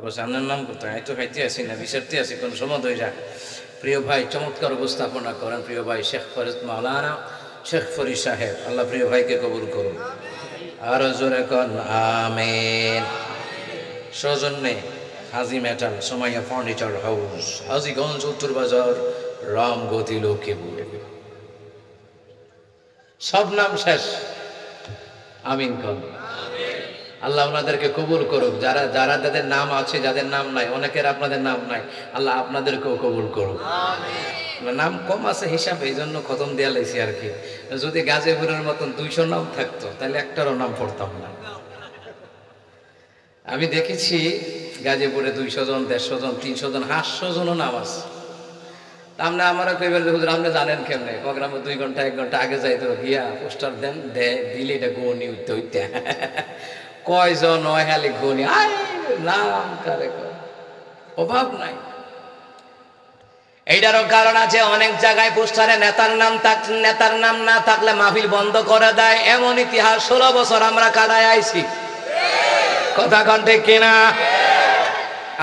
আপনার নাম কোথায়? আমি তো খাইতে আসি না, বিচারতে আসি, কোন সময় হয়ে যায়। প্রিয় ভাই চমৎকার উপস্থাপনা করেন প্রিয় ভাই শেখ ফরিদ মাওলানা শেখ ফরিদ সাহেব, আল্লাহ প্রিয় ভাইকে কবুল করুন। আরো জোরে কন আমিন। সৌজন্যে Haji metal Somaiya furniture house, Hajiganj, উত্তর বাজার, রামগতি, লক্ষ্মীপুর। সব নাম শেষ, আমিন কন। আল্লাহ ওনাদেরকে কবুল করুক। যারা যারা যাদের নাম আছে, যাদের নাম নাই, অনেকের আপনাদের নাম নাই, আল্লাহ আপনাদেরকেও কবুল করুক। নাম কম আছে হিসাবে, এই জন্য খতম দেয়া লাইছি আর কি। যদি গাজীপুরের মতন 200 নাম থাকতো তাহলে একটারও নাম পড়তাম না। আমি দেখেছি গাজীপুরে 200 জন, 150 জন, 300 জন, 800 জনও নাম আছে। আপনি আমারও কইবার হুজুর আপনি জানেন কেমনে? প্রোগ্রামে 2 ঘন্টা 1 ঘন্টা আগে যাইতো, গিয়া পোস্টার দেন, দিলে এটা গনি উঠতে হইতে কয়জন হয় খালি গনি, নাম কারে অভাব নাই। এইটারও কারণ আছে, অনেক জায়গায় পোস্টারে নেতার নাম না থাকলে মাহফিল বন্ধ করে দেয়। এমন ইতিহাস 16 বছর আমরা কাটায় আইছি, কথা কন ঠিক কিনা?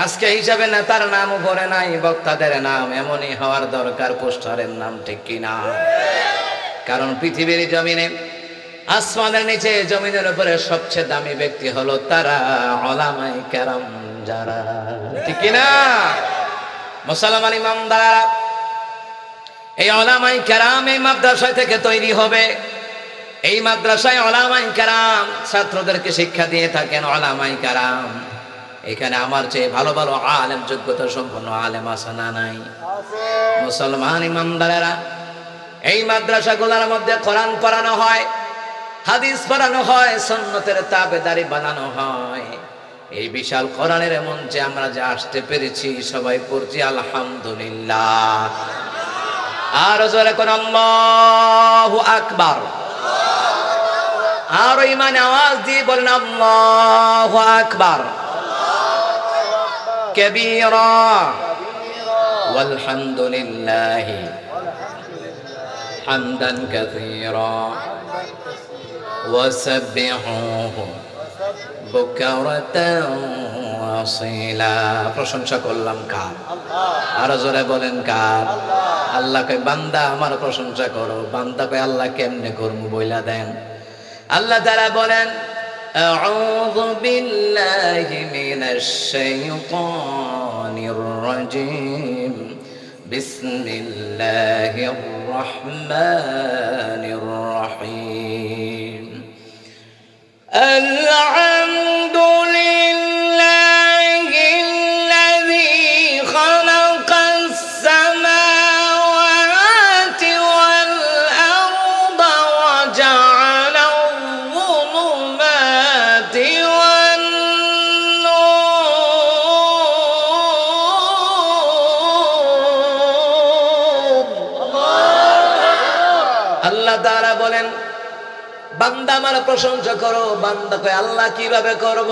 আজকে হিসাবে নেতার নাম উপরে নাই, বক্তাদের নাম এমনই হওয়ার দরকার, পোস্টারের নাম, ঠিক কিনা? কারণ পৃথিবীর জমিনে, আসমানের নিচে, জমিনের উপরে সবচেয়ে দামি ব্যক্তি হলো তারা উলামায়ে কেরাম যারা, ঠিক কিনা? মুসলমান ইমামদার, এই উলামায়ে কেরাম এই মাদ্রাসা থেকে তৈরি হবে। এই মাদ্রাসায় উলামায়ে কেরাম ছাত্রদেরকে শিক্ষা দিয়ে থাকেন। উলামায়ে কেরাম এখানে আমার চেয়ে ভালো ভালো আলেম, যোগ্যতা সম্পন্ন আলেম আছে না নাই? মুসলমান ইমামদারেরা, এই মাদ্রাসাগুলোর মধ্যে কোরআন পড়ানো হয়, হাদিস পড়ানো হয়, সুন্নতের তাবেদারি বানানো হয়। এই বিশাল কোরআনের মঞ্চে আমরা যে আসতে পেরেছি, সবাই পড়ছি আলহামদুলিল্লাহ। আর জোরে কোন আল্লাহু আকবার। আর ইমানে আওয়াজ দিয়ে বলেন আল্লাহু আকবার কবীরা ওয়ালহামদুলিল্লাহি হামদান কাসীরা ওয়াসাব্বিহুহু বুকরাতান ওয়াসীলা। প্রশংসা করলাম কার? আর জোরে বলেন কার? আল্লাহ কয় বান্দা আমার প্রশংসা করো। বান্দা কয় আল্লাহ কেমনে করবো বইলা দেন। আল্লাহ তাআলা বলেন আউযু বিল্লাহি মিনাশ শাইতানির রাজীম বিসমিল্লাহির রহমানির রহিম। আল্লাহ তাআলা বলেন বান্দা আমার প্রশংসা করো। বান্দা কয় আল্লাহ কিভাবে করব?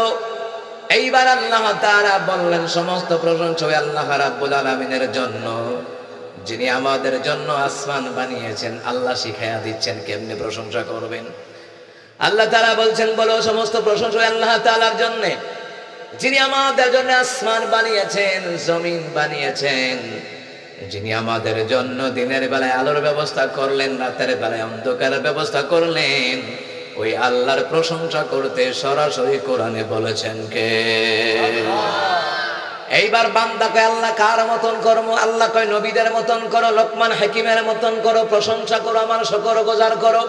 এইবার আল্লাহ তাআলা বললেন সমস্ত প্রশংসা আল্লাহ রাব্বুল আলামিনের জন্য, যিনি আমাদের জন্য আসমান বানিয়েছেন। আল্লাহ শিখাইয়া দিচ্ছেন কেমনে প্রশংসা করবেন। আল্লাহ তাআলা বলছেন বলো সমস্ত প্রশংসা আল্লাহ তাআলার জন্য, যিনি আমাদের জন্য আসমান বানিয়েছেন, জমিন বানিয়েছেন, যিনি আমাদের জন্য দিনের বেলায় আলোর ব্যবস্থা করলেন, রাতের বেলায় অন্ধকারের ব্যবস্থা করলেন। ওই আল্লাহর প্রশংসা করতে সরাসরি কোরআনে বলেছেন কে? এইবার বান্দা কয় আল্লাহ কার মতন করবো? আল্লাহ কয় নবীদের মতন করো, লোকমান হাকিমের মতন করো, প্রশংসা করো, আমার শুকরগুজার করো।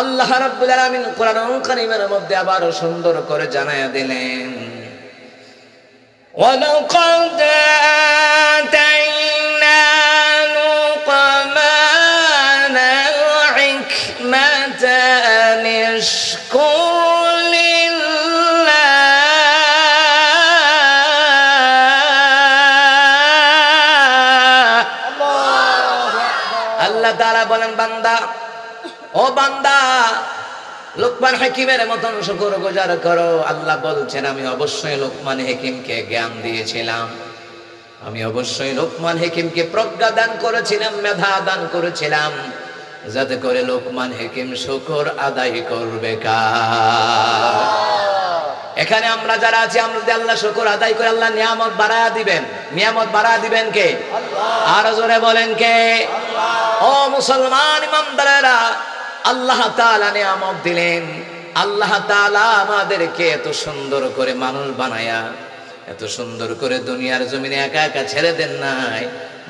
আল্লাহ রাব্বুল আলামিন কোরআনুল কারীমের মধ্যে আবার সুন্দর করে জানায়া দিলেন ওয়ালাকাদ আতাইনা লুকমানাল হিকমাতা আন ইশকুর লিল্লাহ। আল্লাহ তাআলা বলেন বান্দা, ও বান্দা, লোকমান হাকিমের মতন শুকরগুজার করো। আল্লাহ বলছেন আমি অবশ্যই লোকমান হাকিমকে জ্ঞান দিয়েছিলাম, আমি অবশ্যই লোকমান হাকিমকে প্রজ্ঞা দান করেছিলাম, মেধা দান করেছিলাম, যাতে করে লোকমান হাকিম শুকর আদায় করবে কার? এখানে আমরা যারা আছি আমরা যদি আল্লাহ শুকর আদায় করে আল্লাহ নিয়ামত বাড়ায়া দিবেন। নিয়ামত বাড়ায়া দিবেন কে? আর জোরে বলেন কে? ও মুসলমান ইমানদারেরা, আল্লাহ তাআলা নিয়ামত দিলেন। আল্লাহ তাআলা আমাদেরকে এত সুন্দর করে মানুষ বানায়া, এত সুন্দর করে দুনিয়ার জমিনে একা একা ছেড়ে দেন নাই।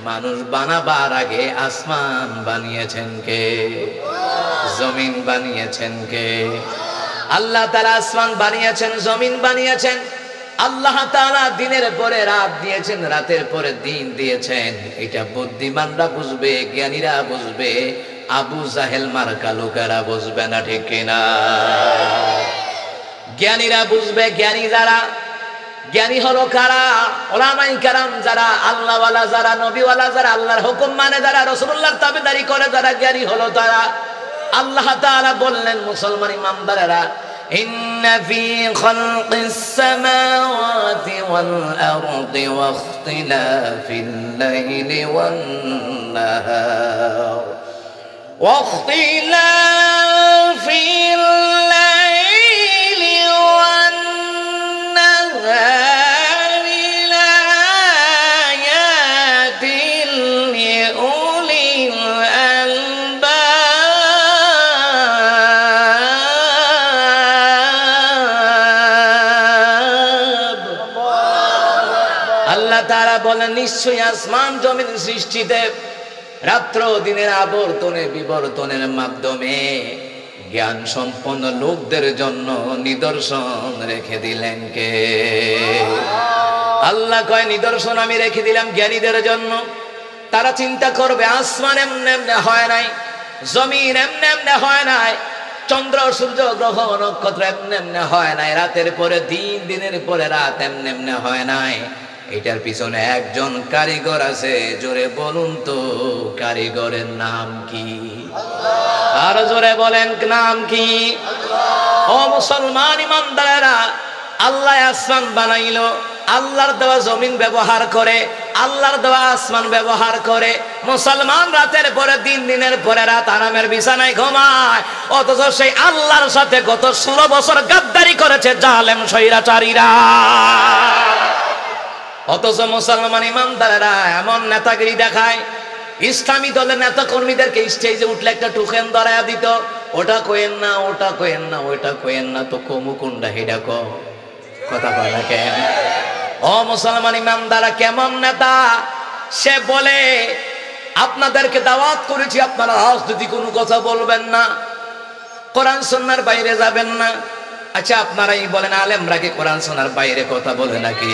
মানুষ বানাবার আগে আসমান বানিয়েছেন কে? জমিন বানিয়েছেন কে? আল্লাহ তাআলা আসমান বানিয়েছেন, জমিন বানিয়েছেন। আল্লাহ তাআলা দিনের পরে রাত দিয়েছেন, রাতের পরে দিন দিয়েছেন। এটা বুদ্ধিমানরা বুঝবে, জ্ঞানীরা বুঝবে, আবু জাহেল মার্কা লোকেরা বুঝবে না, ঠিক কিনা? জ্ঞানীরা বুঝবে। জ্ঞানী যারা, জ্ঞানী হলো কারা? উলামায়ে কেরাম যারা, আল্লাহওয়ালা যারা, নবীওয়ালা যারা, আল্লাহর হুকুম মানে যারা, রাসূলুল্লাহর তাবেদারি করে যারা, জ্ঞানী হলো তারা। আল্লাহ তাআলা বললেন মুসলমান ইমানদারেরা, ইন্না ফি খালকিস সামাওয়াতি ওয়াল আরদি ওয়া ইখতিলাফিল লাইলি ওয়ান নাহার ওয়া ইখতিলাফিল লাইলি ওয়ান নাহারি লায়াতিল লিউলিল তারা বলেন, নিশ্চয়ই আসমান জমিন সৃষ্টিতে রাত্র দিনের আবর্তনে বিবর্তনের মাধ্যমে জ্ঞান সম্পন্ন লোকদের জন্য নিদর্শন রেখে দিলেন কে? আল্লাহ কয়, নিদর্শন আমি রেখে দিলাম জ্ঞানীদের জন্য। তারা চিন্তা করবে, আসমান এমনি এমনি হয় নাই, জমিন এমনি এমনি হয় নাই, চন্দ্র সূর্য গ্রহ নক্ষত্র এমনি এমনি হয় নাই, রাতের পরে দিন, দিনের পরে রাত এমনি এমনি হয় নাই। এটার পিছনে একজন কারিগর আছে। জোরে বলুন তো, কারিগরের নাম কি? আর জোরে বলেন, নাম কি? ও মুসলমান ইমানদারেরা, আল্লাহ আসমান বানাইলো, আল্লাহর দেওয়া জমিন ব্যবহার করে, আল্লাহর দেওয়া আসমান ব্যবহার করে। মুসলমান রাতের পরে দিন, দিনের পরে রাত আরামের বিছানায় ঘুমায়, অথচ সেই আল্লাহর সাথে গত 16 বছর গাদ্দারি করেছে জালেম স্বৈরাচারীরা। অথচ মুসলমান ইমানদারেরা এমন নেতাগিরি দেখায়, ইসলামী দলের নেতা কর্মীদেরকে স্টেজে উঠলে একটা টুকেন ধরায়া দিত, ওটা কইেন না, ওটা কইেন না, ওইটা কইেন না, তো কমু কোনটা হেডা ক কথা কয় না কেন? ও মুসলমান ইমানদারা, কেমন নেতা সে? বলে, আপনাদেরকে দাওয়াত করেছি, আপনারা রাজনীতি কোনো কথা বলবেন না, কোরআন সুন্নাহর বাইরে যাবেন না। আচ্ছা আপনারাই বলেন, আলেমরা কি কোরআন সুন্নাহর বাইরে কথা বলে নাকি?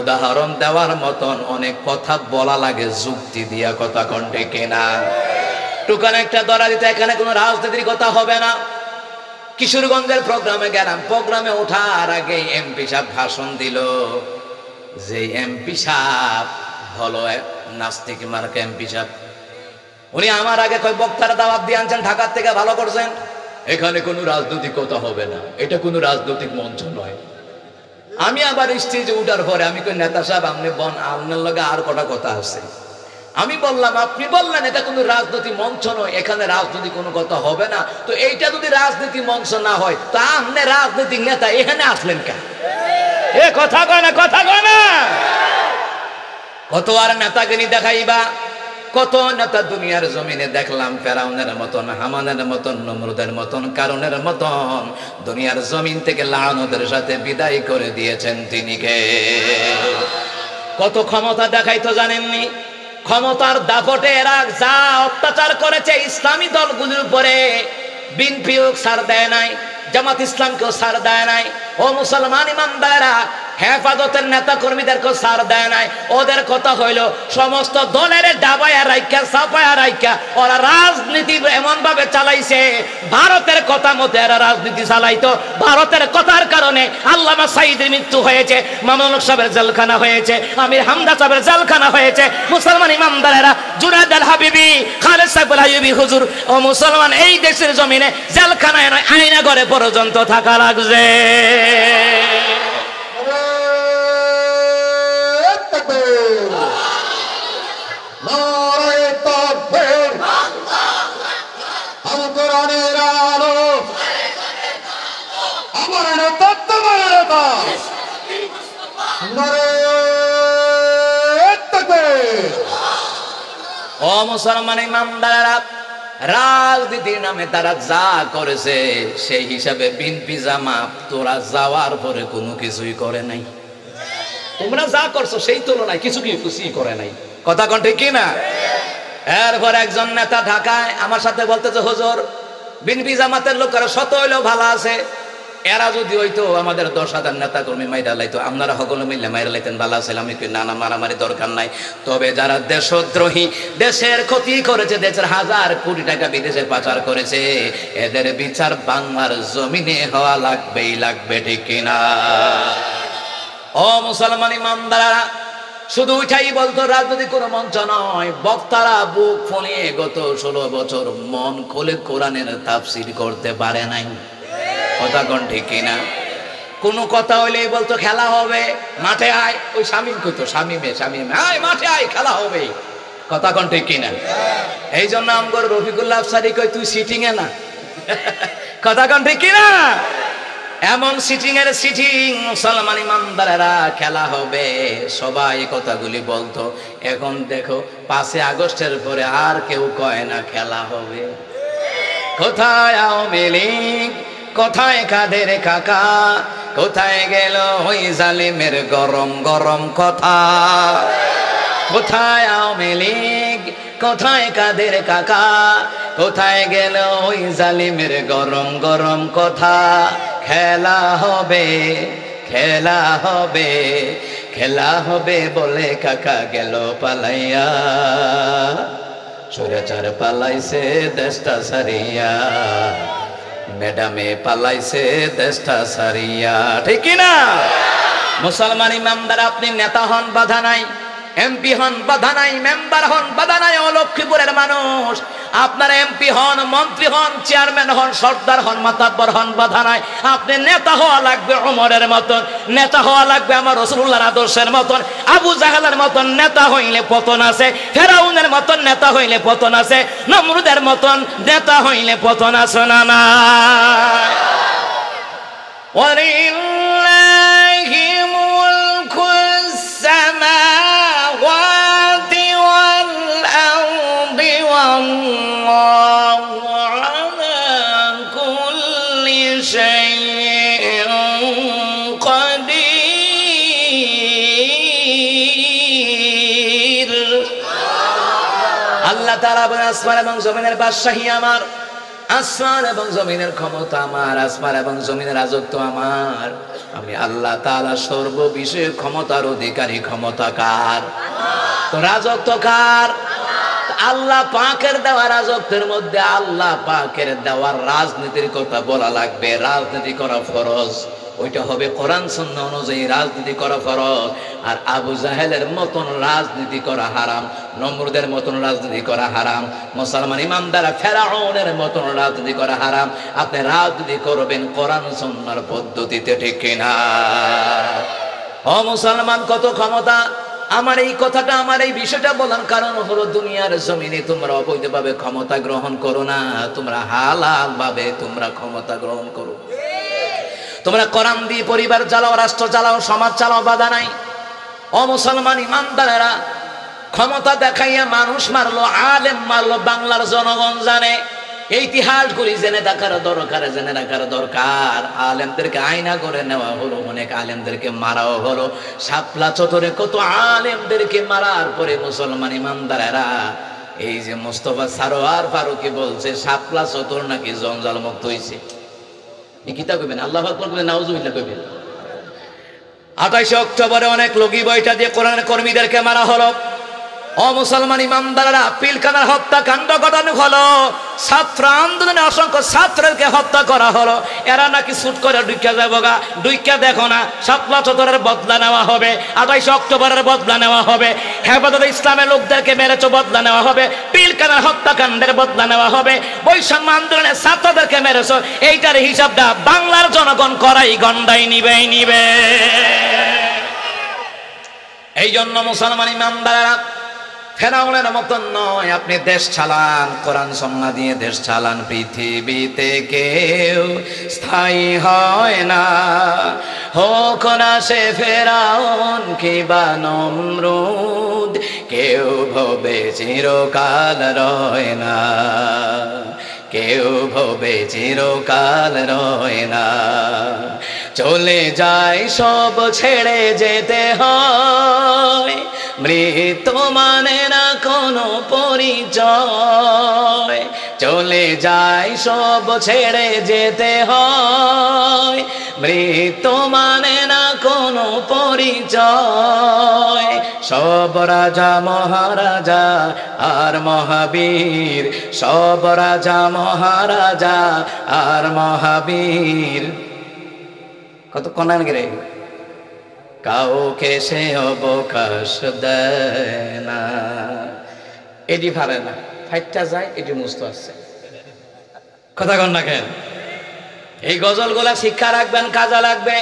উদাহরণ দেওয়ার মতন অনেক কথা বলা লাগে, যুক্তি দিয়া, কথা কণ্ঠে কেনা। টুকান একটা ধরা দিতে, এখানে কোনো রাজনীতির কথা হবে না। কিশোরগঞ্জের প্রোগ্রামে গেলাম, প্রোগ্রামে ওঠার আগে এমপি সাহেব ভাষণ দিল। যে এমপি সাহেব হলো নাস্তিক মার্কা এমপি সাহেব, উনি আমার আগে কয় বক্তারা দাওয়াত দিয়ে আনছেন ঢাকার থেকে, ভালো করছেন, এখানে কোনো রাজনৈতিক কথা হবে না, এটা কোনো রাজনৈতিক মঞ্চ নয়। আমি আবার স্টেজে উঠার পরে আমি কই, নেতা সাহেব আপনি বন, আপনার লগে আর কটা কথা আছে। আমি বললাম, আপনি বললেন এটা কোনো রাজনৈতিক মঞ্চ নয়, এখানে রাজনৈতিক কোনো কথা হবে না, তো এইটা যদি রাজনীতি মঞ্চ না হয় তো আপনি রাজনৈতিক নেতা এখানে আসলেন কেন? এ কথা কয় না, কথা কয় না। কত আর নেতাগিরি দেখাইবা, কত নেতা দুনিয়ার জমিনে দেখলাম, ফেরাউনের মতন, হামানের মতন, নমরুদের মতন, কারণের মতন দুনিয়ার জমিন থেকে লাআনতের সাথে বিদায় করে দিয়েছেন তিনি কে? কত ক্ষমতা দেখাইতো জানেননি? ক্ষমতার দাপটে এরা যা অত্যাচার করেছে ইসলামী দলগুলোর উপরে, বিএনপিও ছাড় দেয় নাই, জামাত ইসলামকেও ছাড় দেয় নাই। ও মুসলমান ইমানদারেরা, হেফাজতের নেতা কর্মীদেরকে ছাড় দেয় নাই। ওদের কথা হইল সমস্ত দলের ডাবায়া রাইখা, চাপায়া রাইখা ওরা রাজনীতি এমন ভাবে চালাইছে, ভারতের কথা মতো এরা রাজনীতি চালাইতো। ভারতের কথার কারণে আল্লামা সাঈদের মৃত্যু হয়েছে, মামুনুল হক সাহেবের জেলখানা হয়েছে, আমির হামজা সাহেবের জেলখানা হয়েছে। মুসলমান ইমানদারেরা, জুনায়েদ আল হাবিবি, খালেদ সাহেবুল আইয়ুবী হুজুর, ও মুসলমান এই দেশের জমিনে জেলখানায় নয়, আয়না ঘরে পর্যন্ত থাকা লাগছে। আমার তত্ত্ব ও মুসলমান ইমানদারেরা, রাজনীতির নামে তারা যা করেছে সেই হিসাবে বিএনপি জামাত তোরা যাওয়ার পরে কোনো কিছুই করে নাই। তোমরা যা করছো সেই তুলনায় কিছুই করে নাই। কথা কোন ঠিক কিনা? এরপর একজন নেতা ঢাকায় আমার সাথে বলতেছে, হুজুর বিএনপি জামাতের লোকেরা শত হইলেও ভালো আছে, এরা যদি হইতো আমাদের 10,000 নেতা কর্মী মাইরা লাইতো, আপনারা সকলে মিলে মাইরা লাইতেন, ভালো আছে। আমি কি না, মারামারি দরকার নাই। তবে যারা দেশদ্রোহী, দেশের ক্ষতি করেছে, দেশের হাজার কোটি টাকা বিদেশে পাচার করেছে, এদের বিচার বাংলার জমিনে হওয়া লাগবেই লাগবে, ঠিক কিনা? ও মুসলমান ইমানদাররা, শুধু উঠাই বলতো রাজনীতি কোনো মঞ্চ নয়। বক্তারা বুক ফুলিয়ে গত 16 বছর মন খুলে কোরআনের তাফসীর করতে পারে নাই। কথা কোন ঠিক কিনা? কোনো কথা হইলেই বলতো খেলা হবে, মাঠে আয়। ওই শামীম কইতো, শামীমে আয় মাঠে আয়, খেলা হবে। কথা কোন ঠিক কিনা? এই জন্য আমগর রফিকুল্লাহ আফসারি কই তুই সিটিং এ না। কথা কোন ঠিক কিনা? এমন সিটিং এর সিটিং। মুসলমান ইমানদারেরা, খেলা হবে, সবাই কথাগুলি বলতো। এখন দেখো 5 আগস্টের পরে আর কেউ কয় না খেলা হবে। কোথায় আওয়ামী লীগ, কোথায় কাদের কাকা, কোথায় গেল ওই জালিমের গরম গরম কথা? কোথায় আওয়ামী লীগ, কোথায় কাদের কাকা, কোথায় গেল ওই জালিমের গরম গরম কথা? খেলা হবে, খেলা হবে, খেলা হবে বলে কাকা গেল পালাইয়া। স্বৈরাচার পালাইছে দেশটা সারিয়া, ম্যাডামে পালাইছে দেশটা সারিয়া, ঠিক কিনা? মুসলমান ইমানদার, আপনি নেতা হন বাধা নাই, এমপি হন বাধা নাই, মেম্বার হন বাধা নাই। ও লক্ষ্মীপুরের মানুষ, আপনার এমপি হন, মন্ত্রী হন, চেয়ারম্যান হন, সর্দার হন, মাতাব্বর হন, বাধা নাই। আপনি নেতা হওয়া লাগবে ওমরের মতন, নেতা হওয়া লাগবে আমার রাসূলুল্লাহর আদর্শের মতন। আবু জাহেলের মতন নেতা হইলে পতন আছে, ফেরাউনের মতন নেতা হইলে পতন আছে, নমরুদের মতন নেতা হইলে পতন আছে না না? ওয়ালিল্লাহি মুলকুস সামাওয়াতি ওয়াল আরদি ওয়াল্লাহু আলা কুল্লি শাইইন কাদির। আল্লাহ তাআলা বলেন, আসমান এবং জমিনের বাদশাহী আমার, আসমান এবং জমিনের ক্ষমতা আমার, আসমান এবং জমিনের রাজত্ব আমার। আমি আল্লাহ তাআলা সর্ববিষয়ে ক্ষমতার অধিকারী। ক্ষমতা কার? তো রাজত্ব কার? আল্লাহ পাকের দেওয়া রাজত্বের মধ্যে আল্লাহ পাকের দেওয়ার রাজনীতির কথা বলা লাগবে। রাজনীতি করা ফরজ, ওইটা হবে কোরআন সুন্নাহ অনুযায়ী রাজনীতি করা ফরজ। আর আবু জাহেলের মতন রাজনীতি করা হারাম, নমরুদের মতন রাজনীতি করা হারাম, মুসলমান ইমানদাররা ফেরাউনের মতন রাজনীতি করা হারাম। আপনি রাজনীতি করবেন কোরআন সুন্নাহর পদ্ধতিতে, ঠিক কিনা? ও মুসলমান, কত ক্ষমতা! আমার এই কথাটা, আমার এই বিষয়টা বলার কারণ হলো, দুনিয়ার জমিনে তোমরা অবৈধভাবে ক্ষমতা গ্রহণ করো না, তোমরা হালাল ভাবে তোমরা ক্ষমতা গ্রহণ করো। তোমরা কোরআন দিয়ে পরিবার চালাও, রাষ্ট্র চালাও, সমাজ চালাও, বাধা নাই। ও মুসলমান ইমানদারেরা, ক্ষমতা দেখাইয়া মানুষ মারলো, আলেম মারলো, বাংলার জনগণ জানে। এই ইতিহাসগুলি জেনে রাখার দরকার, জেনে রাখার দরকার। আলেমদেরকে আয়না করে নেওয়া হলো, অনেক আলেমদেরকে মারাও হলো। শাপলা চত্বরে কত আলেমদেরকে মারার পরে মুসলমান ইমানদারেরা, এই যে মোস্তফা সারোয়ার ফারুকী বলছে শাপলা চত্বর নাকি জঞ্জাল মুক্ত হয়েছে। এই কিতা কইবেন? আল্লাহু আকবার কইবেন, নাউজুবিল্লাহ কইবেন। 28 অক্টোবরে অনেক লগি বইটা দিয়ে কোরআনের কর্মীদেরকে মারা হলো। ও মুসলমান ইমানদাররা, পিলখানার হত্যাকাণ্ড ঘটানো হলো। ছাত্র আন্দোলনে অসংখ্য ছাত্রকে হত্যা করা হলো। এরা নাকি শুট করে ঢুকে যাবো গা, ঢুকে দেখো না, শাপলা চত্বরের বদলা নেওয়া হবে, 28 অক্টোবরের বদলা নেওয়া হবে, হেফাজতে ইসলামের লোকদেরকে মেরেছো বদলা নেওয়া হবে, পিলখানার হত্যাকাণ্ডের বদলা নেওয়া হবে, বৈষম্য আন্দোলনের ছাত্রদেরকে মেরেছো, এইটার হিসাবটা বাংলার জনগণ করাই গন্ডাই নিবে। এই জন্য মুসলমান ইমানদাররা, ফেরাউনের মতন নয়, আপনি দেশ চালান, কোরআন সুন্নাহ দিয়ে দেশ চালান। পৃথিবীতে কেউ স্থায়ী হয় না, হোক না সে ফেরাউন কিবা নমরুদ, কেউ ভবে চিরকাল রয় না, কেউ ভবে চিরকাল রয় না। চলে যায় সব ছেড়ে যেতে হয়, মৃত্যু মানে না কোনো পরিচয়। চলে যায় সব ছেড়ে যেতে হয়, মৃত্যু মানে না কোনো পরিচয়। সব রাজা মহারাজা আর মহাবীর, সব রাজা মহারাজা আর মহাবীর, কত কনান গেলে কাউকে সে অবকাশ দেয় না। এটি পারে না, ফাইটটা যায়, এটি মুস্ত আসছে। কথা কন না কেন? এই গজলগুলা শিক্ষা রাখবেন, কাজে লাগবে।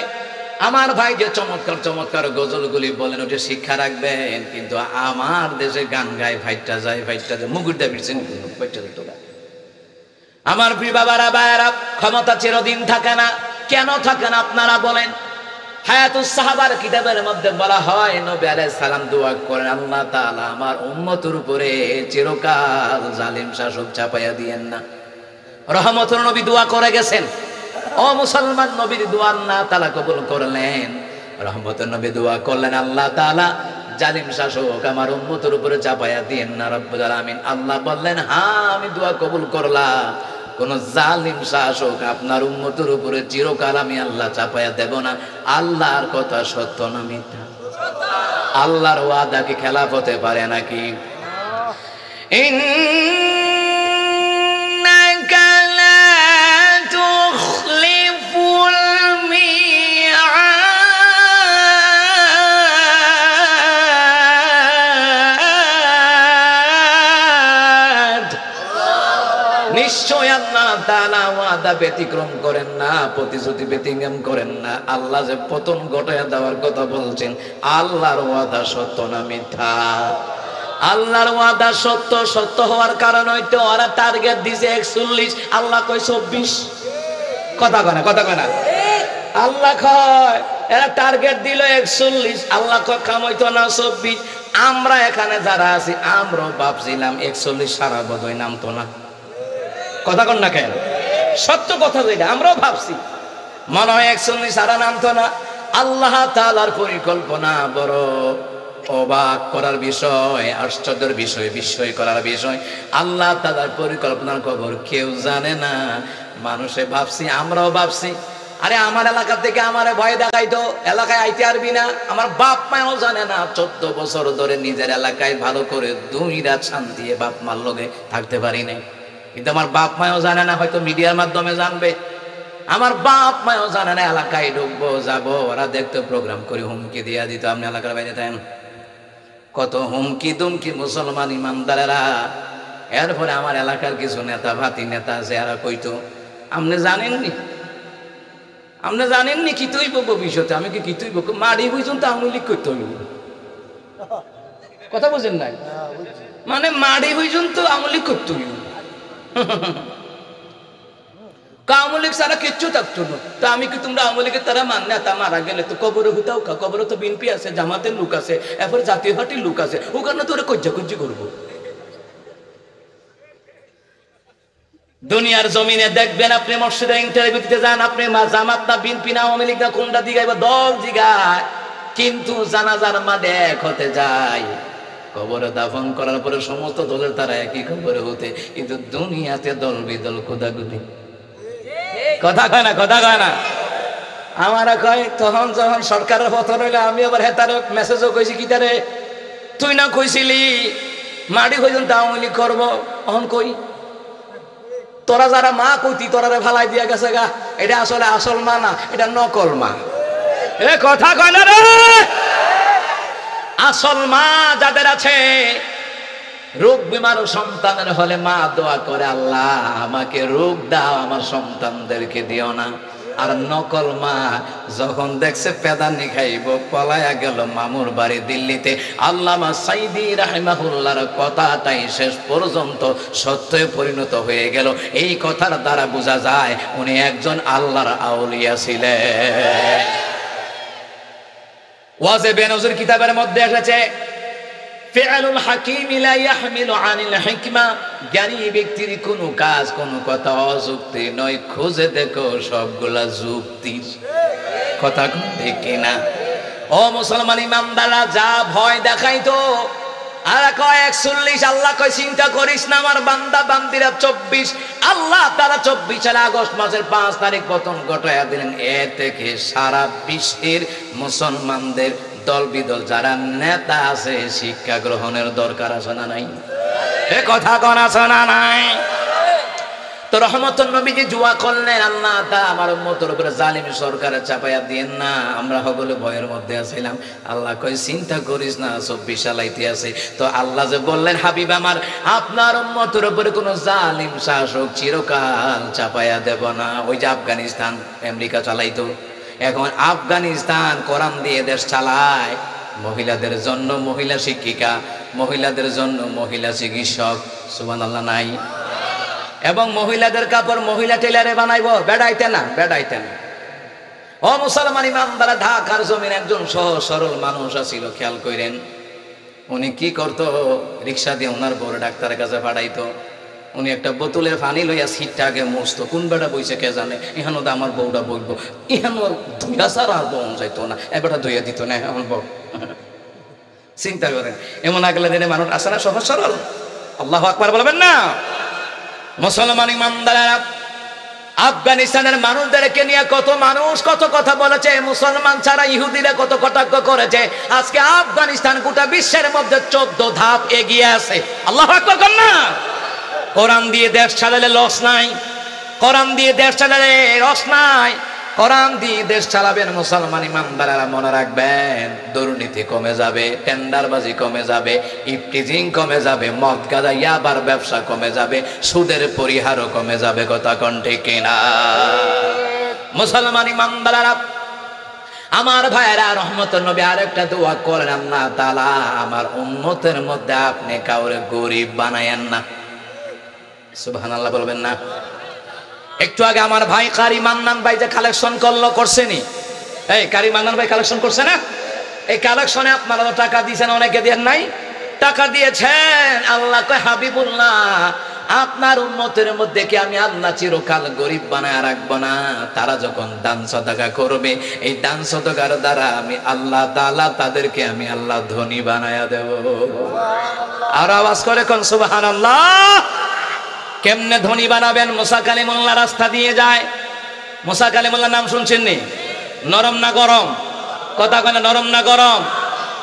আমার ভাই যে চমৎকার চমৎকার গজলগুলি বলেন, ওটা শিক্ষা রাখবেন। কিন্তু আমার দেশে গান গায়, ফাইটটা যায়, ফাইটটা যায়, মুগুর দাবিছেন ফাইটটা যেত। আমার প্রিয় বাবারা ভাইয়েরা, ক্ষমতা চিরদিন থাকে না। কেন থাকে না আপনারা বলেন? হায়াতুস সাহাবার কিতাবের মধ্যে বলা হয়, নবী আলাইহিস সালাম দোয়া করেন, আল্লাহ তাআলা আমার উম্মতের উপরে চিরকাল জালিম শাসক চাপাইয়া দিয়েন না। রহমতের নবী দোয়া করে গেছেন। ও মুসলমান, নবীর দোয়া আল্লাহ তাআলা কবুল করলেন। রহমতের নবী দোয়া করলেন, আল্লাহ তাআলা জালিম শাসক আমার উম্মতের উপরে চাপাইয়া দিয়েন না রব্বুল আলামিন। আল্লাহ বললেন, হ্যাঁ আমি দোয়া কবুল করলাম, কোন জালিম শাসক আপনার উম্মতের উপরে চিরকাল আমি আল্লাহ চাপাইয়া দেব না। আল্লাহর কথা সত্য না মিথ্যা? আল্লাহর ওয়াদা কি খেলাফ হতে পারে নাকি? ইন্নাকা লা তুখলিফুল মিআদ। নিশ্চয় আল্লাহ তাআলা ওয়াদা ব্যতিক্রম করেন না, প্রতিশ্রুতি ব্যতিক্রম করেন না। আল্লাহ যে পতন ঘটাইয়া দেওয়ার কথা বলছেন, আল্লাহর ওয়াদা সত্য না মিথ্যা? আল্লাহর ওয়াদা সত্য। সত্য হওয়ার কারণ হইতো ওরা টার্গেট দিছে 41, আল্লাহ কয় 24। কথা কয় না? কথা কয় না? আল্লাহ কয় এরা টার্গেট দিল 41, আল্লাহ কয় কাম হইতো না 24। আমরা এখানে যারা আছি আমরাও ভাবছিলাম 41 সারা বোধহয় নামতো না। কথা কন না কেন? সত্য কথা যেটা, আমরাও ভাবছি মনে হয় 41 সারা নামতো না। আল্লাহ তাআলার পরিকল্পনা বড় অবাক করার বিষয়, আশ্চর্যের বিষয়, বিস্ময় করার বিষয়। আল্লাহ তাআলার পরিকল্পনার খবর কেউ জানে না। মানুষে ভাবছি, আমরাও ভাবছি, আরে আমার এলাকা থেকে আমারে ভয় দেখাইতো, এলাকায় আইতে পারবি না। আমার বাপ মাও জানে না, 14 বছর ধরে নিজের এলাকায় ভালো করে 2 রাত শান্তি বাপ মার লগে থাকতে পারি নাই। কিন্তু আমার বাপ মাও জানে না, হয়তো মিডিয়ার মাধ্যমে জানবে। আমার বাপ মাও জানে না, এলাকায় ঢুকবো যাবো, ওরা দেখতো প্রোগ্রাম করে হুমকি দিয়া দিত, আপনি এলাকার বাইরে থাকেন। কত হুমকি দুমকি মুসলমান ইমানদারেরা। এরপরে আমার এলাকার কিছু নেতা ভাতি নেতা আছে, এরা কইতো, আপনি জানেননি, আপনি জানেননি কি তুই ভবিষ্যতে? আমি কি তুই মারি বুঝুন তো আওয়ামী লীগ করতে হইব। কথা বুঝেন নাই? মানে মারি বুঝুন তো আওয়ামী লীগ করতে হইব। আওয়ামী লীগ সারা কিচ্ছু থাকতো না। তো আমি কি তোমরা আওয়ামী লীগের তারা নেতা মারা গেলে তো কবরে হুতাও খা, কবরে তো বিএনপি আছে, জামাতের লোক আছে, এরপরে জাতীয় পার্টির লোক আছে, ওখানে তো ওরা কজ্জাকজ্জি করবো। দুনিয়ার জমিনে দেখবেন, আপনি মসজিদে ইন্টারভিউ দিতে যান, আপনি জামাত না বিএনপি না আওয়ামী লীগ না কোনটা দিগাইবা, দল জিগায়, কিন্তু জানাজার মাঠে এক হতে যায়। কবরে দাফন করার পরে সমস্ত দলের তারা একই খবরে হতে, কিন্তু দুনিয়াতে দল বিদল কোদাকুদি। কথা কয় না? কথা কয় না? আমারা কয়, তখন যখন সরকারের পতন হইলে আমি আবার হেতারে মেসেজও কইছি, কি তারে তুই না কইছিলি মাটি পর্যন্ত আওয়ামী লীগ করবো, তখন কই তোরা যারা মা কইতি তোরা ফালাই দিয়া গেছে গা, এটা আসলে আসল মা না, এটা নকল মা। এ কথা কয় না রে? আসল মা যাদের আছে, রোগ বিমার সন্তানের হলে মা দোয়া করে, আল্লাহ আমাকে রোগ দাও, আমার সন্তানদেরকে দিও না। আর নকল মা যখন দেখছে পেদানি খাইব, পলায়া গেল মামুর বাড়ি দিল্লিতে। আল্লামা সাইদি রাহিমাহুল্লাহর কথাটাই শেষ পর্যন্ত সত্যে পরিণত হয়ে গেল। এই কথার দ্বারা বোঝা যায় উনি একজন আল্লাহর আউলিয়া ছিলেন। ওয়াজে বেনজির কিতাবের মধ্যে এসেছে, ফিআলুল হাকিম লা ইয়াহমিলু আনিল হিকমা, জ্ঞানী ব্যক্তির কোনো কাজ কোনো কথা অযুক্তি নয়, খুঁজে দেখো সবগুলা যুক্তি। কথা ঠিক কিনা? ও মুসলমান ইমানদাররা, যা ভয় দেখাইতো আর কয় 41, আল্লাহ কয় চিন্তা করিস না আমার বান্দা বান্দিরা 24, আল্লাহ তারা 24 সালে আগস্ট মাসের 5 তারিখ পতন ঘটায়া দিলেন। এর থেকে সারা বিশ্বের মুসলমানদের দল বিদল যারা নেতা আছে শিক্ষা গ্রহণের দরকার আছে না নাই? এ কথা কোন আছে না নাই? তো রহমতুল নবীজি জুয়া করলেন, আল্লাহ তা আমার উম্মতের উপরে জালিম সরকারে চাপাইয়া দিয়েন না। আমরা সকলে ভয়ের মধ্যে আছিলাম। আল্লাহ কই চিন্তা করিস না, 24 সালাইতে আছে। তো আল্লাহ যে বললেন, হাবিব আমার, আপনার উম্মতের উপরে কোনো জালিম শাসক চিরকাল চাপাইয়া দেব না। ওই যে আফগানিস্তান আমেরিকা চালাইতো, এখন আফগানিস্তান কোরআন দিয়ে দেশ চালায়। মহিলাদের জন্য মহিলা শিক্ষিকা, মহিলাদের জন্য মহিলা চিকিৎসক, সুবহানাল্লাহ নাই? এবং মহিলাদের কাপড় মহিলা টেলারে বানাইবো, বেড়াইতে না, বেড়াইতে না। ও মুসলমান ইমানদার, ঢাকার জমিন একজন সহজ সরল মানুষ আছিল, খেয়াল করেন। উনি কি করতো, রিক্সা দিয়ে ওনার বড় ডাক্তারের কাছে পাঠাইতো। উনি একটা বোতলের পানি লইয়া সিটটা আগে মুছতো, কোন বেটা বইছে কে জানে, ইহানো তো আমার বউটা বইব, ইহানো ধুইয়া সারা আর বউ যাইতো না, এবারটা ধুইয়া দিত না আমার বউ। চিন্তা করেন, এমন আগলা দিনে মানুষ আসে না সহজ সরল? আল্লাহু আকবার বলবেন না? মুসলমান ইমানদারেরা, আফগানিস্তানের মানুষদেরকে নিয়ে কত মানুষ কত কথা বলেছে, মুসলমান ছাড়া ইহুদিরা কত কটাক্ষ করেছে। আজকে আফগানিস্তান গোটা বিশ্বের মধ্যে 14 ধাপ এগিয়ে আছে। আল্লাহু আকবার কর না? কোরআন দিয়ে দেশ চালালে লস নাই, কোরআন দিয়ে দেশ চালালে রস নাই। কোরআন দিয়ে দেশ চালাবেন মুসলমান ইমানদারেরা, মনে রাখবেন দুর্নীতি কমে যাবে, টেন্ডারবাজি কমে যাবে, ইফটিজিং কমে যাবে, মদ গাঁজা ইয়াবার ব্যবসা কমে যাবে, সুদের পরিহারও কমে যাবে। কথা কোন ঠিক কিনা? মুসলমান ইমানদারেরা, আমার ভাইরা, রহমতুল নবী আরেকটা দোয়া করেন, আল্লাহ তাআলা আমার উম্মতের মধ্যে আপনি কাউরে গরিব বানায়েন না। সুবহানাল্লাহ বলবেন না? একটু আগে আমার ভাই কারি মান্নান ভাই যে কালেকশন করছেনি, এই কারি মান্নান ভাই কালেকশন করছে না? এই কালেকশনে আপনারা তো টাকা দিয়েছেন, অনেকে দেন নাই, টাকা দিয়েছেন। আল্লাহ কয়, হাবিবুল্লাহ আপনার উম্মতের মধ্যে কি আমি আল্লাহ চিরকাল গরিব বানায় রাখবো না? তারা যখন দান সদকা করবে, এই দান সদকার দ্বারা আমি আল্লাহ তাআলা তাদেরকে আমি আল্লাহ ধনী বানায়া দেব। আর আওয়াজ করে কোন সুবহানাল্লাহ। কেমনে ধনী বানাবেন? মুসা কালিমুল্লাহ রাস্তা দিয়ে যায়। মুসা কালিমুল্লাহ নাম শুনছেন নি? নরম না গরম? কথা কয় না, নরম না গরম?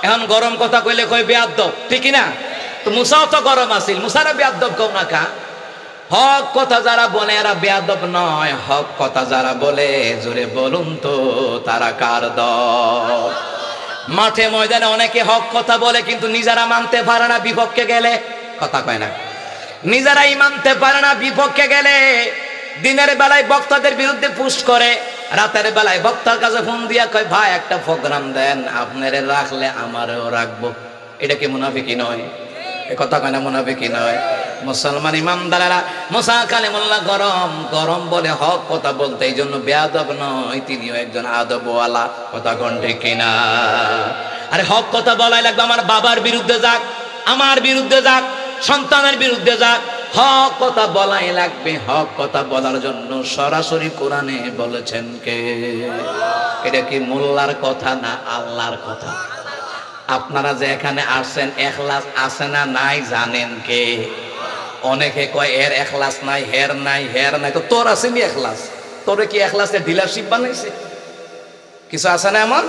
এখন গরম কথা কইলে কই বেয়াদব, ঠিক না? তো মুসাও তো গরম আছিল, মুসারা বেয়াদব কও না কা? হক কথা যারা বলে এরা বেয়াদব নয়, হক কথা যারা বলে জোরে বলুন তো তারা কার দল? মাঠে ময়দানে অনেকে হক কথা বলে কিন্তু নিজেরা মানতে পারে না, বিপক্ষে গেলে। কথা কয় না? নিজেরাই মানতে পারে না, বিপক্ষে গেলে দিনের বেলায় বক্তাদের বিরুদ্ধে পুশ করে, রাতের বেলায় বক্তার কাছে ফোন দিয়া কয়, ভাই একটা প্রোগ্রাম দেন, আপনারে রাখলে আমারও রাখবো। এটা কি মুনাফিকি নয়? এ কথা কয় না, মুনাফিকি নয়? মুসলমান ইমানদারেরা, মুসা কালিমুল্লাহ গরম গরম বলে হক কথা বলতে, এই জন্য বেয়াদব নয়, তিনিও একজন আদবওয়ালা। কথা কোন ঠিক কিনা? আরে হক কথা বলাই লাগবে, আমার বাবার বিরুদ্ধে যাক, আমার বিরুদ্ধে যাক, সন্তানের বিরুদ্ধে যাক, হক কথা বলাই লাগবে। হক কথা বলার জন্য সরাসরি কোরআনে বলেছেন কে? এটা কি মোল্লার কথা না আল্লাহর কথা? আপনারা যে এখানে আসছেন, এখলাস আছে না নাই জানেন কে? অনেকে কয় এর এখলাস নাই, হের নাই, হের নাই। তো তোর আছে নি এখলাস? তোরে কি এখলাসের ডিলারশিপ বানাইছে? কিছু আছে না এমন?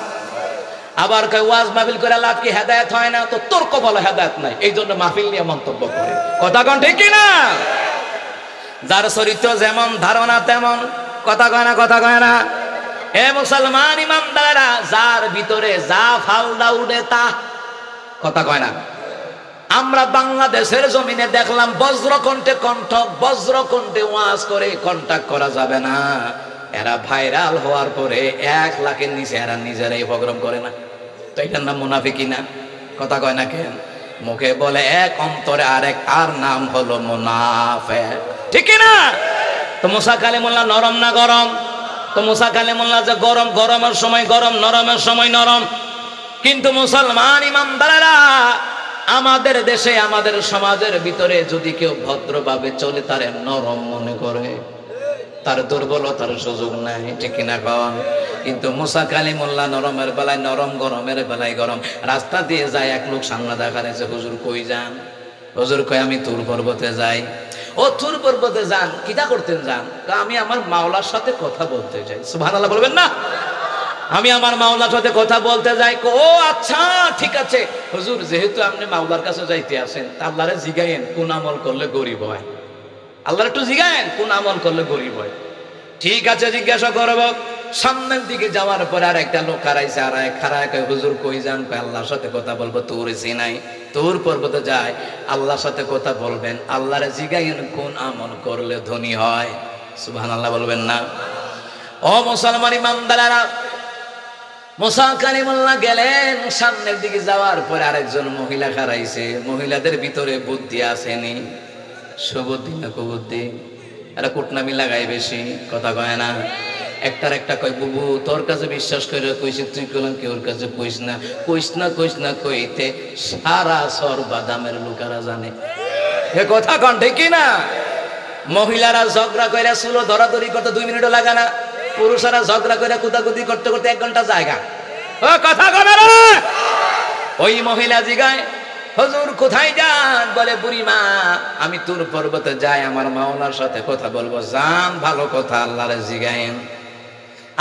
আবার কয় ওয়াজ মাহফিল করে লাভ কি হেদায়েত হয় না? তো তোর কপালে হেদায়েত নাই, এই জন্য মাহফিল নিয়ে মন্তব্য করে। কথা কোন ঠিক কিনা? যার চরিত্র যেমন ধারণা তেমন। কথা কয় না? কথা কয় না? এ মুসলমান ইমানদারেরা, যার ভিতরে যা ফালদা উঠে তা। কথা কয় না? আমরা বাংলাদেশের জমিনে দেখলাম বজ্রকণ্ঠে কণ্ঠ, বজ্রকণ্ঠে ওয়াজ করে কন্টাক্ট করা যাবে না। এরা ভাইরাল হওয়ার পরে 1 লাখের নিচে এরা নিজেরাই প্রোগ্রাম করে না। তো এটার নাম মুনাফিকি না? কথা কয় না কেন? মুখে বলে এক, অন্তরে আরেক, আর নাম হলো মুনাফিক। ঠিক না? তো মুসা কালিমুল্লাহ নরম না গরম? তো মুসা কালিমুল্লাহ যে গরম, গরমের সময় গরম, নরমের সময় নরম। কিন্তু মুসলমান ইমানদারেরা, আমাদের দেশে আমাদের সমাজের ভিতরে যদি কেউ ভদ্রভাবে চলে তারে নরম মনে করে, তার দুর্বলতার সুযোগ নাই, ঠিক কিনা কন? কিন্তু মুসা কালিমুল্লাহ নরমের বেলায় নরম, গরমের বেলায় গরম। রাস্তা দিয়ে যায়, এক লোক সামনে দেখার এসে, হুজুর কই যান? হুজুর কয় আমি তুর পর্বতে যাই। ও তুর পর্বতে যান, কিটা করতেন যান? আমি আমার মাওলার সাথে কথা বলতে যাই। সুবহানাল্লাহ বলবেন না? আমি আমার মাওলার সাথে কথা বলতে যাই। ও আচ্ছা ঠিক আছে হুজুর, যেহেতু আপনি মাওলার কাছে যাইতে আসেন, তা আল্লাহরে জিগায়েন কোন আমল করলে গরিব হয়। আল্লাহর একটু জিগায়েন কোন আমল করলে গরিব হয়। ঠিক আছে জিজ্ঞাসা করব। সামনের দিকে যাওয়ার পরে আর একটা লোক খারাইছে, আর এক খারায় কয় হুজুর কই যান? আল্লাহর সাথে কথা বলবো। তোর চিনাই, তোর পর্বতে যায়, আল্লাহর সাথে কথা বলবেন। আল্লাহরে জিগায়েন কোন আমল করলে ধনী হয়। সুবহানাল্লাহ বলবেন না? ও মুসলমান ইমানদারেরা, মুসা কালিমুল্লাহ গেলেন। সামনের দিকে যাওয়ার পরে আরেকজন মহিলা খারাইছে। মহিলাদের ভিতরে বুদ্ধি আসেনি, সুবুদ্ধি না কুবুদ্ধি? এরা কুটনামি লাগাই বেশি, কথা কয় না। একটার একটা কয় বুবু তোর কাছে বিশ্বাস করে কইছে, তুই কইলাম কি ওর কাছে কইস না, কইস না কইস না কইতে সারা সর বাদামের লোকেরা জানে। এ কথা কন ঠিক না? মহিলারা ঝগড়া কইরা চুলো ধরাধরি করতে 2 মিনিটও লাগে না, পুরুষেরা ঝগড়া করে কুদাকুদি করতে করতে 1 ঘন্টা জায়গা। ও কথা কবে রে? ওই মহিলা জিগায় হুজুর কোথায় যান? বলে বুড়িমা আমি তুর পর্বতে যাই, আমার মাওলার সাথে কথা বলবো। যান, ভালো কথা, আল্লাহরে জিগায়েন,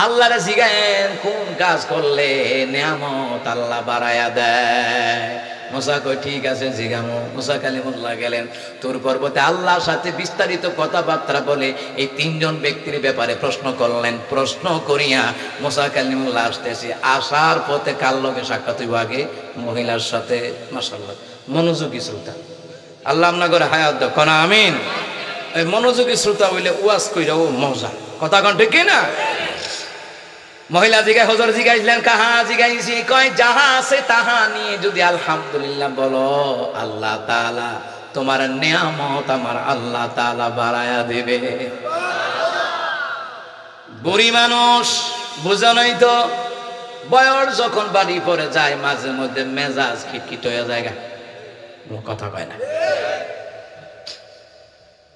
আল্লাহরে জিগায়েন কোন কাজ করলে নিয়ামত আল্লাহ বাড়ায়া দেয়। মুসা কই ঠিক আছে জিগামো। মুসা কালিমুল্লাহ গেলেন তুর পর্বতে, আল্লাহর সাথে বিস্তারিত কথাবার্তা বলে এই 3 জন ব্যক্তির ব্যাপারে প্রশ্ন করলেন। প্রশ্ন করিয়া মুসা কালিমুল্লাহ আসতেছে, আসার পথে কার লগে সাক্ষাৎ হইব? আগে মহিলার সাথে। মাশাআল্লাহ, মনোযোগী শ্রোতা, আল্লাহ আপনাদের হায়াত দাও, কোন আমিন। এই মনোযোগী শ্রোতা হইলে ওয়াজ কইরা ও মজা, কথা কোন ঠিক না? মহিলা জিগায়, হুজুর জিগাইছিলেন কাহা? জিগাইছি কয় যাহা আছে তাহা নিয়ে যদি আলহামদুলিল্লাহ বলো, আল্লাহ তাআলা তোমার নিয়ামত আমার আল্লাহ তাআলা বাড়ায়া দেবে। বুড়ি মানুষ বুঝানোই তো, বয়স যখন বাড়ি পড়ে যায় মাঝে মধ্যে মেজাজ খিটখিট হয়ে যায়, কথা কয় না।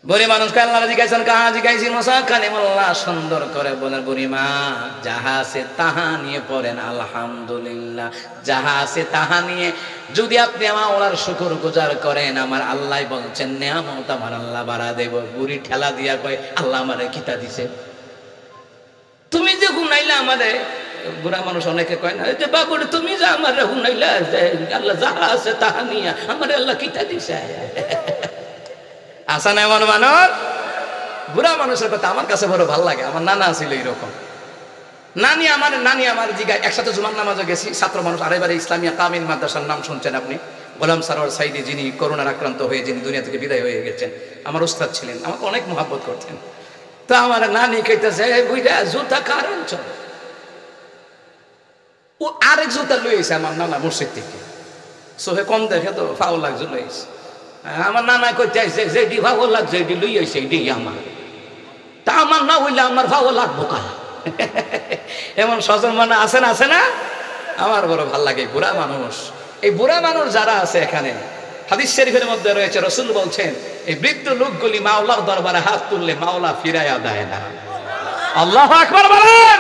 বুড়ি মানুষ আল্লাহ জিজ্ঞাসা কাহা? জিজ্ঞাসি মুসা কালিমুল্লাহ সুন্দর করে বলেন, বুড়িমা যাহা আছে তাহা নিয়ে পড়েন আলহামদুলিল্লাহ। যাহা আছে তাহা নিয়ে যদি আপনি আমার ওনার শুকর গুজার করেন, আমার আল্লাহ বলছেন নিয়ামত আমার আল্লাহ বাড়া দেব। বুড়ি ঠেলা দিয়া কয় আল্লাহ আমারে কিতা দিছে? তুমি যে হুনাইলা আমারে। বুড়া মানুষ অনেকে কয় না যে বাবু তুমি যে আমারে হুনাইলা, আল্লাহ যাহা আছে তাহা নিয়ে আমার আল্লাহ কিতা দিছে। আসা না এমন মানুষ? বুড়া মানুষের কথা আমার কাছে বড় ভালো লাগে। আমার নানা ছিল এইরকম। নানি আমার জিগায়, একসাথে জুমার নামাজে গেছি, ছাত্র মানুষ। আরেবারে ইসলামিয়া কামিল মাদ্রাসার নাম শুনছেন আপনি, গোলাম সারোয়ার সাইদি, যিনি করোনার আক্রান্ত হয়ে যিনি দুনিয়া থেকে বিদায় হয়ে গেছেন, আমার উস্তাদ ছিলেন, আমাকে অনেক মহব্বত করতেন। তো আমার নানি কইতেছে বুইরা জুতা কার আনছ? ও আরেক জুতা লইছে আমার নানা মসজিদ থেকে, সোহে কম দেখে তো ফাও লাগছে লইছে। আমার নানা কইতে আইছে যেটি ভালো লাগছে এটি লই আইছে, এটি আমার। তা আমার না হইলে আমার ভালো লাগবো কা? এমন স্বজন মানে আছে না? আমার বড় ভাল লাগে বুড়া মানুষ। এই বুড়া মানুষ যারা আছে এখানে, হাদিস শরীফের মধ্যে রয়েছে, রাসূল বলছেন এই বৃদ্ধ লোকগুলি মাওলার দরবারে হাত তুললে মাওলা ফিরাইয়া দেয় না। আল্লাহু আকবার বলেন।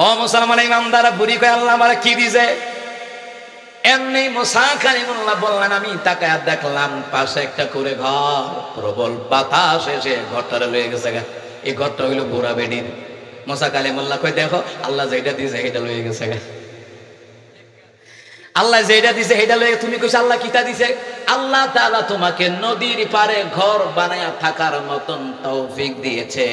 ও মুসলমান ইমানদার, বুড়ি কয় আল্লাহ আমারে কি দিছে? এমনি মুসা কালিমুল্লাহ বললেন আমি তাকায় দেখলাম পাশে একটা করে ঘর, প্রবল বাতাস এসে ঘরটারে লয়ে গেছে। এই ঘরটা হইল বুড়া বেডির। মুসা কালিমুল্লাহ কই দেখো আল্লাহ যেটা দিছে সেটা লয়ে গেছে। আল্লাহ যেটা দিছে সেটা লয়ে, তুমি কইছ আল্লাহ কিটা দিছে? আল্লাহ তাআলা তোমাকে নদীর পারে ঘর বানায়া থাকার মতন তৌফিক দিয়েছে।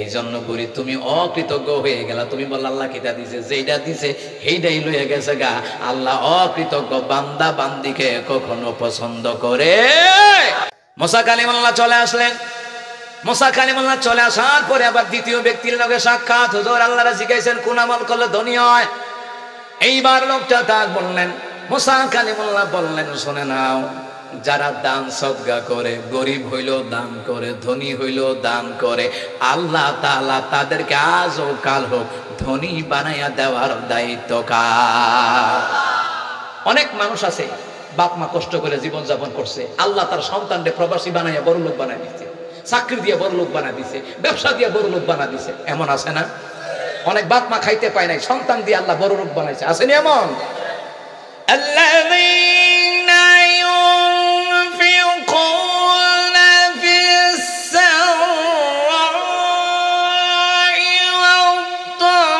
এই জন্য বুড়ি তুমি অকৃতজ্ঞ হয়ে গেলা। তুমি বল আল্লাহ কিটা দিছে? যেটা দিছে সেইটাই লয়ে গেছে গা। আল্লাহ অকৃতজ্ঞ বান্দা বান্দিকে কখনো পছন্দ করে। মুসা কালিমুল্লাহ চলে আসলেন। মুসা কালিমুল্লাহ চলে আসার পরে আবার দ্বিতীয় ব্যক্তির লগে সাক্ষাৎ। হুজুর আল্লাহরে জিজ্ঞাসেন কোন আমল করলে ধনী হয়? এইবার লোকটা তার বললেন, মুসা কালিমুল্লাহ বললেন শুনে নাও, যারা দান সদকা করে, গরিব হইলেও দান করে, ধনী হইলেও দান করে, আল্লাহ তাআলা তাদেরকে আজ ও কাল হোক ধনী বানাইয়া দেওয়ার দায়িত্ব কার। অনেক মানুষ আছে বাপ মা কষ্ট করে জীবন যাপন করছে, আল্লাহ তার সন্তানকে প্রবাসী বানাইয়া বড় লোক বানাই দিচ্ছে, চাকরি দিয়ে বড় লোক বানা দিছে, ব্যবসা দিয়ে বড় লোক বানা দিছে। এমন আছে না? অনেক বাপ মা খাইতে পায় নাই, সন্তান দিয়ে আল্লাহ বড় লোক বানাইছে, আসেনি এমন? আল্লাযীনা ইউনফিকুনা ফিস-সাররা'i ওয়াদ-ضَرَّا'i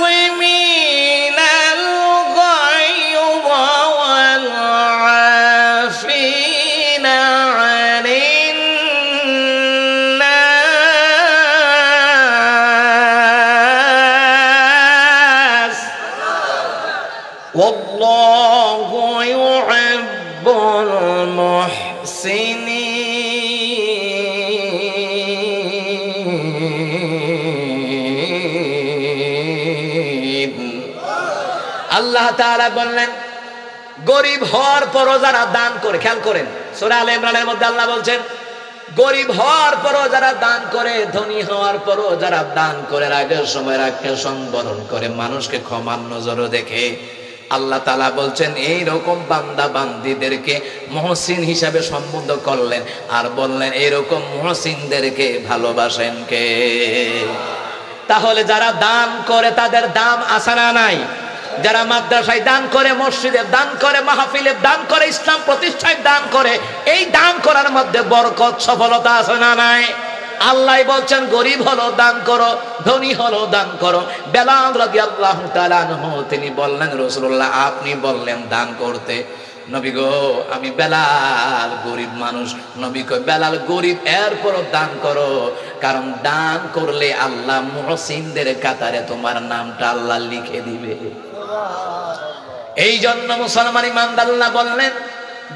والكاظمين الغيظ والعافين عن الناس والله يحب المحسنين। আল্লাহ তাআলা বললেন গরিব হওয়ার পরও যারা দান করে, খেয়াল করেন সূরা আলে ইমরানের মধ্যে আল্লাহ বলছেন গরিব হওয়ার পরও যারা দান করে, ধনী হওয়ার পরও যারা দান করে, আগের সময় রাখে সংবরণ করে, মানুষকে ক্ষমার নজরে দেখে, আল্লাহ তাআলা বলছেন এই রকম বান্দা বান্দীদেরকে মুহসিন হিসাবে সম্বোধন করলেন আর বললেন এরকম মুহসিনদেরকে ভালোবাসেন কে? তাহলে যারা দান করে তাদের দাম আছে না নাই? যারা মাদ্রাসায় দান করে, মসজিদে দান করে, মাহফিলে দান করে, ইসলাম প্রতিষ্ঠায় দান করে, এই দান করার মধ্যে বরকত সফলতা আছে না নাই? আল্লাহ বলছেন গরিব হলো দান করো, ধনী হলো দান করো। বেলাল রাদিয়াল্লাহু তাআলা আনহু তিনি বললেন রাসূলুল্লাহ আপনি বললেন দান করতে, নবী গো আমি বেলাল গরিব মানুষ। নবী কয় বেলাল গরিব এরপরও দান করো, কারণ দান করলে আল্লাহ মুহসিনদের কাতারে তোমার নামটা আল্লাহ লিখে দিবে। এই জন্য মুসলমান ইমানদার আল্লাহ বললেন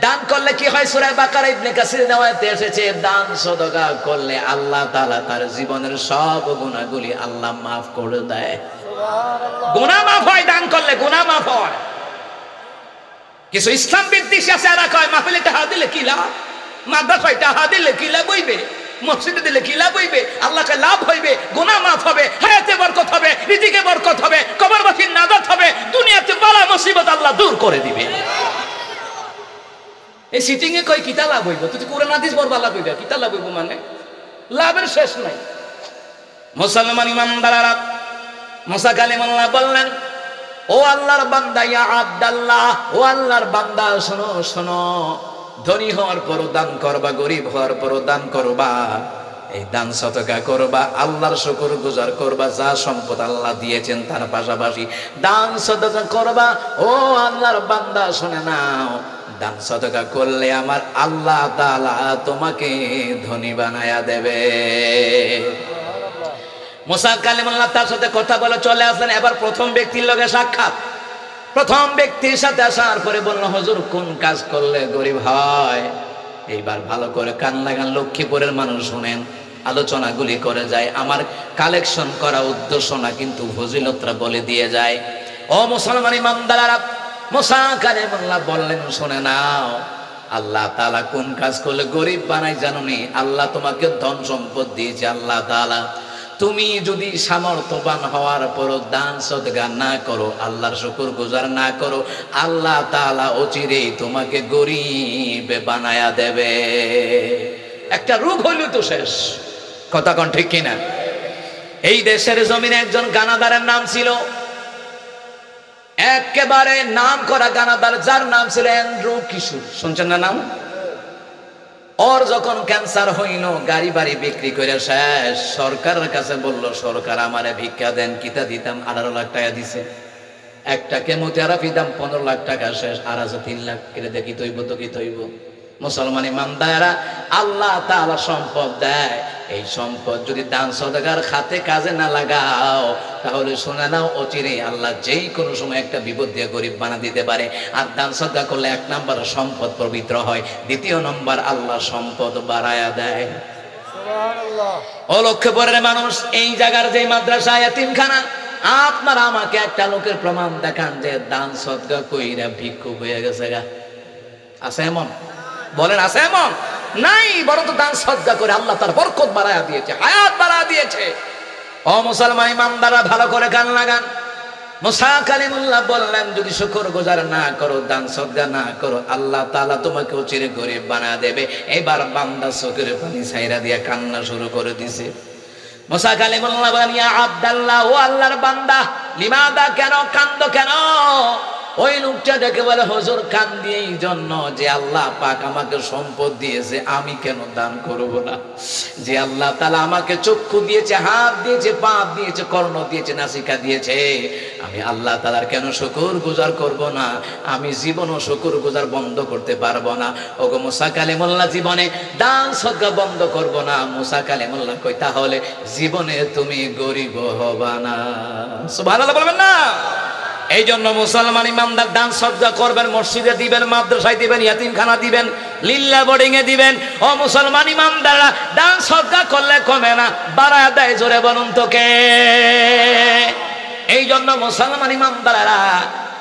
দান করলে কি হয়? সূরা বাকারা ইবনে কাসির নেওয়াতে এসেছে দান সদকা করলে আল্লাহ তাআলা তার জীবনের সব গুনাহগুলি আল্লাহ মাফ করে দেয়। সুবহানাল্লাহ, গুনাহ মাফ হয় দান করলে, গুনাহ মাফ হয়। কিছু ইসলাম বিদ্বেষী আছে এরা কয় মাহফিলে টাকা দিলে কি লাভ, মাদ্রাসায় টাকা দিলে কি লাভ হইবে, মসজিদে দিলে কি লাভ হইবে? আল্লাহকে লাভ হইবে, গুনাহ মাফ হবে, হায়াতে বরকত হবে, রিজিকে বরকত হবে, কবরবাসীর নাজাত হবে, দুনিয়াতে বালা মুসিবত আল্লাহ দূর করে দিবে। এই সিটিং এ কই কিতা লাভ হইব? তুই কোরআন হাদিস পড়বা লাভ হইবে, কিতা লাভ হইব? মানে লাভের শেষ নাই। মুসলমান ইমানদাররা মুসা কালিমুল্লাহ বললেন ও আল্লাহর বান্দা, ইয়া আব্দাল্লাহ, ও আল্লাহর বান্দা শোনো শোনো, ধনী হওয়ার পর দান করবা, গরিব হওয়ার পর দান করবা, এই দান সদকা করবা, আল্লাহর শুকর গুজার করবা, যা সম্পদ আল্লাহ দিয়েছেন তার পাশাপাশি দান সদকা করবা। ও আল্লাহর বান্দা শুনে নাও, দান সদকা করলে আমার আল্লাহ তাআলা তোমাকে ধনী বানায়া দেবে। মুসা কালিমুল্লাহ তার সাথে কথা বলে চলে আসলেন। এবার প্রথম ব্যক্তির লগে সাক্ষাৎ। প্রথম ব্যক্তির সাথে আসার পরে বলল হুজুর কোন কাজ করলে গরিব হয়? এইবার ভালো করে কান লাগান, লক্ষ্মীপুরের মানুষ শুনেন, আলোচনাগুলি করে যায়, আমার কালেকশন করা উদ্দেশ্য না, কিন্তু ফজিলতরা বলে দিয়ে যায়। ও মুসলমান ইমানদাররা, মুসা কালিমুল্লাহ বললেন শুনে নাও, আল্লাহ তাআলা কোন কাজ করলে গরিব বানাই জানোনি? আল্লাহ তোমাকে ধন সম্পদ দিয়েছে। আল্লাহ তাআলা তুমি যদি সামর্থ্যবান হওয়ার পর দান সদকা না করো, আল্লাহর শুকর গুজার না করো, আল্লাহ তাআলা অচিরেই তোমাকে গরিব বানায়া দেবে। একটা রোগ হইল তো শেষ। কথা কোন ঠিক কিনা? এই দেশের জমিনে একজন গানাদারের নাম ছিল, একেবারে নাম করা গানাদার, যার নাম ছিল অ্যান্ড্রু কিশোর। শুনছেন না নাম? ওর যখন ক্যান্সার হইল, গাড়ি বাড়ি বিক্রি করে শেষ, সরকারের কাছে বলল সরকার আমারে ভিক্ষা দেন। কিতা দিতাম? 18 লাখ টাকা দিছে। একটা কেমোথেরাপি দাম 15 লাখ টাকা শেষ, আর আছে 3 লাখ। কেটে দেখি তৈব তো কি তৈব। মুসলমান ইমানদাররা, আল্লাহ তাআলা সম্পদ দেয়, এই সম্পদ যদি দান সদকার খাতে কাজে না লাগাও, তাহলে শুনে নাও অচিরে আল্লাহ যেই কোনো সময় একটা বিপদ দিয়ে গরিব বানা দিতে পারে। আর দান সদকা করলে 1 নম্বর সম্পদ পবিত্র হয়, 2 নম্বর আল্লাহ সম্পদ বাড়ায়া দেয়। সুবহানাল্লাহ। ও লক্ষ্মীপুরের মানুষ, এই জায়গার যে মাদ্রাসা এতিমখানা, আপনারা আমাকে একটা লোকের প্রমাণ দেখান যে দান সদকা কইরা ভিক্ষুক হয়ে গেছে গা। আছে এমন? বলেন আছে এমন? নাই, বরং তো দান সদকা করে আল্লাহ তার বরকত বাড়ায়া দিয়েছে, হায়াত বাড়ায়া দিয়েছে। ও মুসলমান ইমানদাররা ভালো করে কান লাগান। মুসা কালিমুল্লাহ বললেন, যদি শুকরগুজার না করো, দান সদকা না করো, আল্লাহ তাআলা তোমাকে চির গরিব বানায় দেবে। এবার বান্দা চোখের পানি ছাইরা দিয়া কান্না শুরু করে দিছে। মুসা কালিমুল্লাহ বলেন, ইয়া আব্দুল্লাহ, ও আল্লাহর বান্দা, লিমাদা, কেন কান্দো কেন? ওই লোকটা ডেকে বলে, হুজুর কান্দি এই জন্য যে আল্লাহ পাক আমাকে সম্পদ দিয়েছে, আমি কেন দান করব না? যে আল্লাহ তাআলা আমাকে চক্ষু দিয়েছে, হাত দিয়েছে, পা দিয়েছে, কর্ণ দিয়েছে, নাসিকা দিয়েছে, আমি আল্লাহ তাআলার কেন শুকরগুজার করব না? আমি জীবনও শুকরগুজার বন্ধ করতে পারবো না। ওগো মুসা কালিমুল্লাহ, জীবনে দান সদকা বন্ধ করব না। মুসা কালিমুল্লাহ কই, তাহলে জীবনে তুমি গরিব হবা না। সুবহানাল্লাহ বলবেন না? এই জন্য মুসলমান ইমানদার দান সদকা করবেন, মসজিদে দিবেন, মাদ্রাসায় দিবেন, ইয়াতিমখানা দিবেন, লিল্লা বোর্ডিং এ দিবেন। ও মুসলমান ইমানদাররা, দান সদকা করলে কমে না, বাড়ায় দেয়। জোরে বলুন তো কে? এই জন্য মুসলমান ইমানদাররা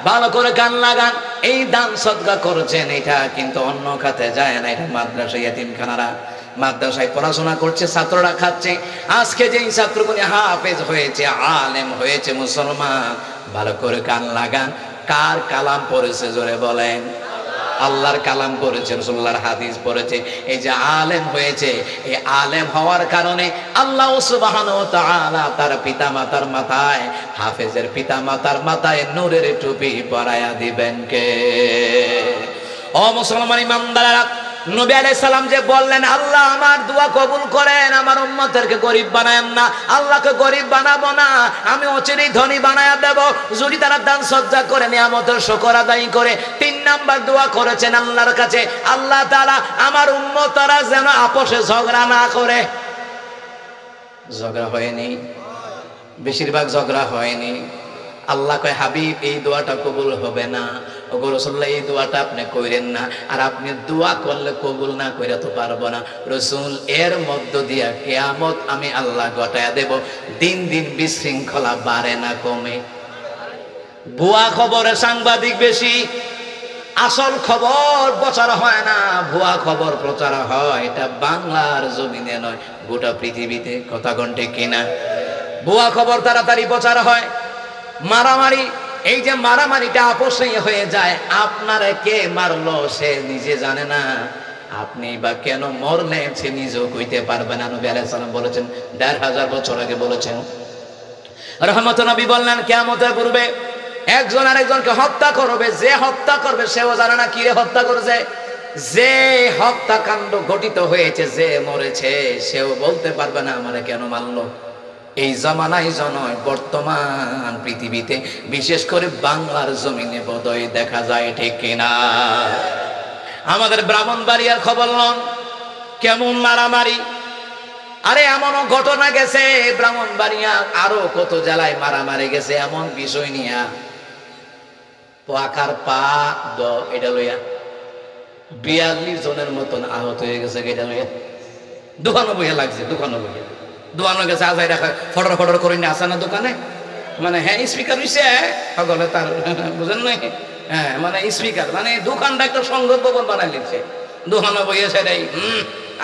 ভালো করে কান লাগান। এই দান সদকা করছেন, এটা কিন্তু অন্য খাতে যায় না, এটা মাদ্রাসা ইয়াতিমখানারা মাদ্রাসায় পড়াশোনা করছে, ছাত্ররা খাচ্ছে। আজকে যেই ছাত্রগুলি হাফেজ হয়েছে, আলেম হয়েছে, মুসলমান, ভালো করে কান লাগান। কার কালাম পড়েছে? জোরে বলেন। আল্লাহর কালাম পড়েছে, রাসূলুল্লাহর হাদিস পড়েছে। এই যে আলেম হয়েছে, এই আলেম হওয়ার কারণে আল্লাহ সুবহানাহু ওয়া তাআলা তার পিতামাতার মাথায়, হাফেজের পিতামাতার মাথায় নূরের টুপি পরায়া দিবেন কে? ও মুসলমান ইমানদাররা, নবী আলাইহিস সালাম যে বললেন, আল্লাহ আমার দোয়া কবুল করেন, আমার উম্মতদেরকে গরিব বানায়েন না। আল্লাহকে গরিব বানাবো না, আমি অচিরেই ধনী বানায়া দেব যদি তারা দান সদকা করে, নিয়ামতের শুকর আদায় করে। 3 নাম্বার দোয়া করেছেন আল্লাহর কাছে, আল্লাহ তাআলা আমার উম্মতরা যেন আপোষে ঝগড়া না করে। ঝগড়া হয়নি, বেশিরভাগ ঝগড়া হয়নি। আল্লাহ কয়, হাবিব এই দোয়াটা কবুল হবে না। ওগো রাসূলুল্লাহ, এই দোয়াটা আপনি কইরেন না। আর আপনি দোয়া করলে কবুল না কইরা তো পারবো না রাসূল। এর মধ্য দিয়া কিয়ামত আমি আল্লাহ ঘটায়া দেব। দিন দিন বিশৃঙ্খলা বাড়ে না কমে? ভুয়া খবরে সাংবাদিক বেশি, আসল খবর প্রচার হয় না, ভুয়া খবর প্রচার হয়। এটা বাংলার জমিনে নয়, গোটা পৃথিবীতে। কথা কণ্ঠে কিনা? ভুয়া খবর তাড়াতাড়ি প্রচার হয়। মারামারি, এই যে মারামারিটা আপোষে হয়ে যায়, আপনারে কে মারলো সে নিজে জানে না, আপনি বা কেন মরলেন সে নিজেও কইতে পারবে না। নবী আলাইহিস সালাম বলেছেন, ১৫০০ বছর আগে বলেছেন। রহমতুল নবী বললেন, কিয়ামতের পূর্বে একজন আরেকজনকে হত্যা করবে, যে হত্যা করবে সেও জানে না কি রে হত্যা করেছে। যে হত্যাকাণ্ড ঘটিত হয়েছে, যে মরেছে, সেও বলতে পারবে না আমারে কেন মারলো। এই জামানায় জনয় বর্তমান পৃথিবীতে, বিশেষ করে বাংলার জমিনে বোধহয় দেখা যায়, ঠিক কিনা? আমাদের ব্রাহ্মণবাড়িয়ার খবর লন, কেমন মারামারি। আরে এমনও ঘটনা গেছে ব্রাহ্মণবাড়িয়া, আরো কত জেলায় মারামারি গেছে। এমন বিষয় নিয়া পাকার পা এটা লইয়া ৪২ জনের মতন আহত হয়ে গেছে। এটা লইয়া ৯২ লাগছে, ৯২ দোকানে গেছে। আজাই রাখা ফটর ফটর করে নিয়ে আসে না দোকানে, মানে হ্যাঁ স্পিকার হইছে সকলে তার, বুঝেন নাই? হ্যাঁ, মানে স্পিকার, মানে দোকানটা একটা সংঘ ভবন বানাই লিখছে। দোকানে বইয়ে সেটাই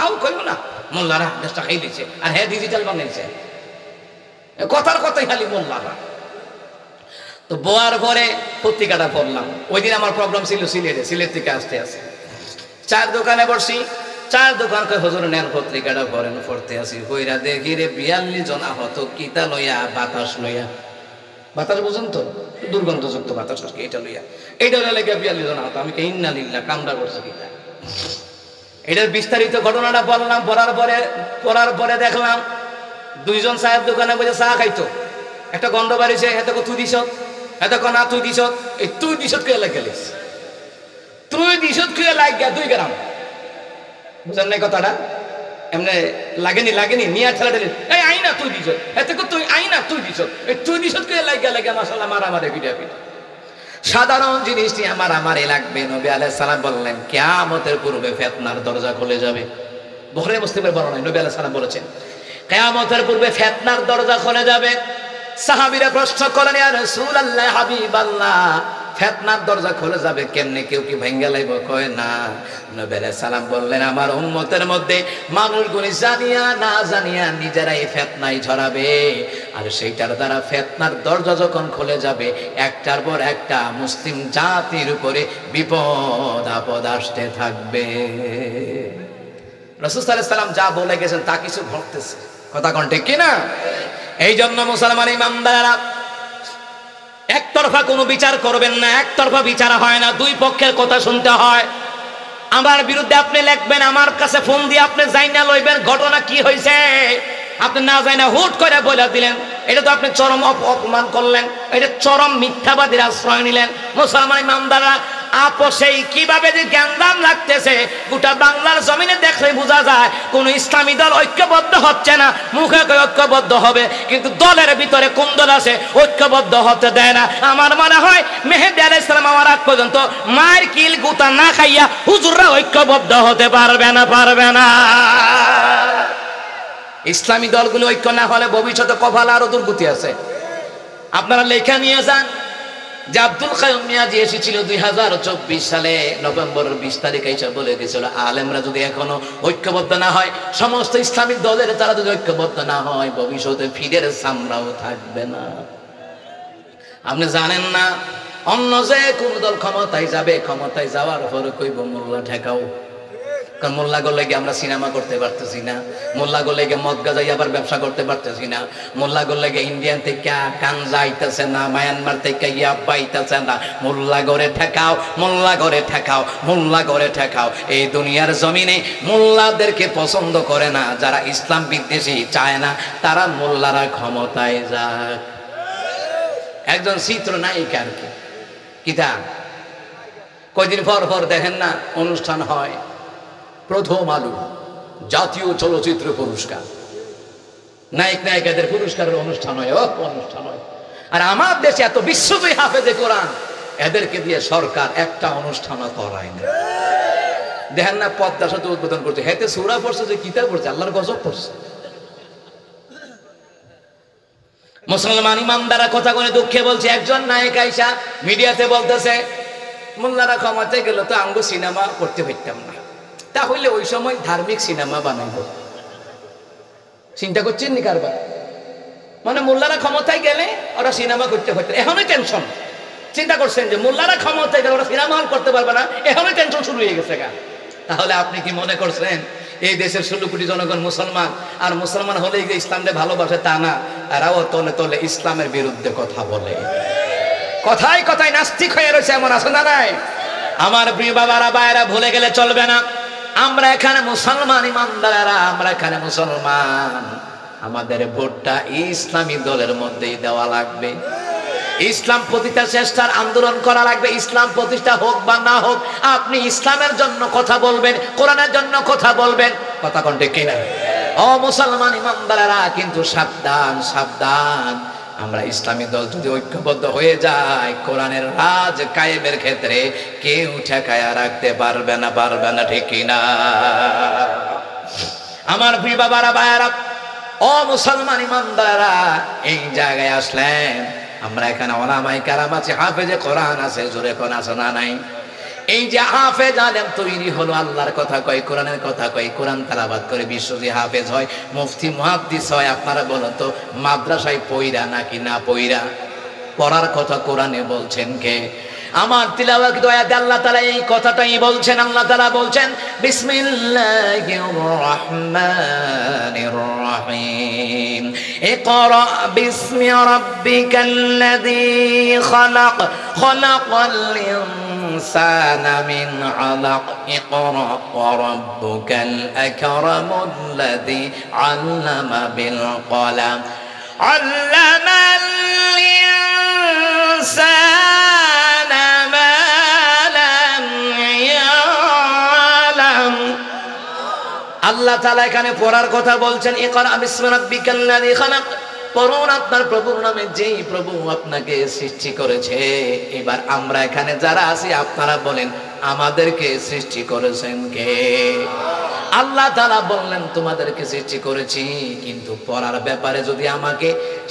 আও কইব না, মোল্লারা দেশটা খাই দিচ্ছে। আর হ্যাঁ ডিজিটাল বানাইছে, কথার কথাই খালি মোল্লারা। তো বোয়ার পরে পত্রিকাটা পড়লাম। ওই দিন আমার প্রোগ্রাম ছিল সিলেটে, সিলেট থেকে আসতে আসে চার দোকানে বসছি। চার দোকান কয়, হুজুর নেন পত্রিকাটা পড়েন। পড়তে আসি, কইরা দেখি রে ৪২ জন আহত। কিতা লইয়া? বাতাস লইয়া। বাতাস বুঝুন তো, দুর্গন্ধযুক্ত বাতাস, এটা লইয়া, এইটা লেগে ৪২ জন আহত। আমি ইন্না লিল্লাহ, কামড়া করছে কিতা। এটার বিস্তারিত ঘটনাটা বললাম। পড়ার পরে দেখলাম ২ জন চায়ের দোকানে বসে চা খাইতো। একটা গন্ধ বাড়িছে, এত তুই দিস, এত না তুই দিস, এই তুই দিস কে লাগিস, তুই দিস কে লাগিয়া 2 গ্রাম। বুঝেন নাই কথাটা? এমনি লাগেনি নিয়ে ঠেলা ঠেলে, এই আইনা তুই দিস, এত তুই আইনা তুই দিস, এই তুই দিস কে লাগিয়া মাশাআল্লাহ মারামারি ভিডিও। সাধারণ জিনিস নিয়ে মারামারি লাগবে। নবী আলাইহিস সালাম বললেন, কিয়ামতের পূর্বে ফিতনার দরজা খুলে যাবে। বুখারী মুসলিমের বর্ণনা, নবী আলাইহিস সালাম বলেছেন, কিয়ামতের পূর্বে ফিতনার দরজা খুলে যাবে। সাহাবীরা প্রশ্ন করলেন, ইয়া রাসূলুল্লাহ, হাবিবাল্লাহ, ফিতনার দরজা খুলে যাবে কেমনে, কেউ কি ভাঙ্গা লাইব? কয় না। নবী আলাইহিস সালাম বললেন, আমার উম্মতের মধ্যে মানুষগুলি জানিয়া না জানিয়া নিজেরাই ফিতনায় ছড়াবে, আর সেইটার দ্বারা ফিতনার দরজা যখন খুলে যাবে একটার পর একটা মুসলিম জাতির উপরে বিপদ আপদ আসতে থাকবে। রাসূল সাল্লাল্লাহু আলাইহি ওয়াসাল্লাম যা বলে গেছেন তা কিছু ঘটতেছে, কথা কোন ঠিক কিনা? এই জন্য মুসলমান ইমানদাররা একতরফা কোনো বিচার করবেন না, একতরফা বিচার হয় না, দুই পক্ষের কথা শুনতে হয়। আমার বিরুদ্ধে আপনি লিখবেন, আমার কাছে ফোন দিয়ে আপনি জাইনা লইবেন ঘটনা কি হয়েছে, আপনি না জাইনা হুট করে বলে দিলেন, এটা তো আপনি চরম অপমান করলেন, এটা চরম মিথ্যাবাদীর আশ্রয় নিলেন। মুসলমান ইমানদাররা আপোষেই কিভাবে যে জ্ঞানদান লাগতেছে গোটা বাংলার জমিনে দেখলে বোঝা যায় কোন ইসলামী দল ঐক্যবদ্ধ হচ্ছে না। মুখে ঐক্যবদ্ধ হবে কিন্তু দলের ভিতরে কোন দল আছে ঐক্যবদ্ধ হতে দেয় না। আমার মনে হয় মেহেদী আলাইহিস সালাম আমার আগ পর্যন্ত মায়ের কিল গুতা না খাইয়া হুজুররা ঐক্যবদ্ধ হতে পারবে না, পারবে না। ইসলামী দলগুলো ঐক্য না হলে ভবিষ্যতে কপাল আরো দুর্গতি আছে। আপনারা লেখা নিয়ে যান যে আব্দুল কাইয়ুম মিয়াজি এসেছিল 2024 সালে নভেম্বরের 20 তারিখে এসে বলে গেছিল, আলেমরা যদি এখনো ঐক্যবদ্ধ না হয়, সমস্ত ইসলামিক দলের তারা যদি ঐক্যবদ্ধ না হয়, ভবিষ্যতে ফিরের সামরাও থাকবে না। আপনি জানেন না অন্য যে কোন দল ক্ষমতায় যাবে, ক্ষমতায় যাওয়ার পরে কইব মোল্লা ঠেকাও, কারণ মোল্লা গলে গিয়ে আমরা সিনেমা করতে পারতেছি না, মোল্লা গলে গিয়ে মদ গাজাই আবার ব্যবসা করতে পারতেছি না, মোল্লা গলে গিয়ে ইন্ডিয়ান থেকে গাঞ্জা আইতেছে না, মায়ানমার থেকে ইয়াব্বা আইতেছে না। মোল্লা গড়ে ঠেকাও, মোল্লা গড়ে ঠেকাও, মোল্লা গড়ে ঠেকাও। এই দুনিয়ার জমিনে মোল্লাদেরকে পছন্দ করে না যারা ইসলাম বিদ্বেষী, চায় না তারা মোল্লারা ক্ষমতায় যাক। একজন চিত্রনায়িকা আর কি কিতা কয়দিন পর পর দেখেন না অনুষ্ঠান হয়, প্রথম আলো জাতীয় চলচ্চিত্র পুরস্কার, নায়ক নায়িকাদের পুরস্কারের অনুষ্ঠান হয়, অনুষ্ঠান হয়। আর আমার দেশে এত বিশ্বজয়ী হাফেজে কোরআন, এদেরকে দিয়ে সরকার একটা অনুষ্ঠানও করায় না। দেখেন না পদ্মা সেতু উদ্বোধন করছে, হেতে সূরা পড়ছে, যে কিতাব পড়ছে, আল্লাহর গজব পড়ছে। মুসলমান ইমানদাররা কথা করে দুঃখে বলছে, একজন নায়ক আইসা মিডিয়াতে বলতেছে মোল্লারা ক্ষমতায় গেল তো আঙ্গু সিনেমা করতে হইতাম না, তাহলে ওই সময় ধার্মিক সিনেমা বানাইব। চিন্তা করছেন নি কারবার? মানে মোল্লারা ক্ষমতায় গেলে ওরা সিনেমা করতে হইতো, এখনই টেনশন। চিন্তা করছেন যে মোল্লারা ক্ষমতায় গেলে ওরা সিনেমা হল করতে পারবে না, এখনই টেনশন শুরু হয়ে গেছে। তাহলে আপনি কি মনে করছেন এই দেশের 16 কোটি জনগণ মুসলমান, আর মুসলমান হলেই যে ইসলামকে ভালোবাসে তা না, এরাও তলে তলে ইসলামের বিরুদ্ধে কথা বলে, কথায় কথায় নাস্তিক হয়ে রয়েছে, এমন আছে না নাই? আমার প্রিয় বাবারা ভাইরা ভুলে গেলে চলবে না, আমরা এখানে মুসলমান ইমানদারেরা, আমরা এখানে মুসলমান, আমাদের ভোটটা ইসলামী দলের মধ্যেই দেওয়া লাগবে। ইসলাম প্রতিষ্ঠার চেষ্টার আন্দোলন করা লাগবে। ইসলাম প্রতিষ্ঠা হোক বা না হোক, আপনি ইসলামের জন্য কথা বলবেন, কোরআনের জন্য কথা বলবেন, কথা কোনটা কিনা? ও মুসলমান ইমানদারেরা, কিন্তু সাবধান সাবধান, আমরা ইসলামী দল যদি ঐক্যবদ্ধ হয়ে যায়, কোরআনের রাজ কায়েমের ক্ষেত্রে কেউ ঠেকায়া রাখতে পারবে না, পারবে না, ঠিক কিনা? আমার প্রিয় বাবারা ভাইয়ারা, ও মুসলমান ইমানদাররা, এই জায়গায় আসলেন, আমরা এখানে ওলামায়ে কেরাম আছে, হাফেজে কোরআন আছে, জোরে কোন আছে না নাই? এই যে হাফেজ আলেম তৈরি হলো, আল্লাহর কথা কয়, কোরআনের কথা কয়, কোরআন তেলাওয়াত করে বিশ্বজি হাফেজ হয়, মুফতি মুহাদ্দিস হয়, আপনারা বলুন তো মাদ্রাসায় পয়রা নাকি না পয়রা? পড়ার কথা কোরআনে বলছেন কে? আমার তিলাওয়াত দয়াতে আল্লাহ তাআলা এই কথাটাই বলছেন। আল্লাহ তাআলা বলছেন বিসমিল্লাহির রহমানির রহিম, ইকরা বিসমি রাব্বিকাল্লাযী খালাক, খালাকাল ইনসানা মিন আলাক, ইকরা ওয়া রাব্বুকাল আকরামুল্লাযী আল্লামা বিল কলাম, আল্লামাল ইনসানা মা লাম ইয়ালাম। আল্লাহ তাআলা এখানে পড়ার কথা বলছেন, ইকরা বিসমি রাব্বিকাল্লাযী খালাক, পড়ুন আপনার প্রভুর নামে, যেই প্রভু আপনাকে সৃষ্টি করেছে। এবার আমরা এখানে যারা আছি আপনারা বলেন, আমাদেরকে সৃষ্টি করেছেন কে? আল্লাহ তাআলা বললেন তোমাদেরকে সৃষ্টি করেছি, কিন্তু পড়ার ব্যাপারে যদি আমাকে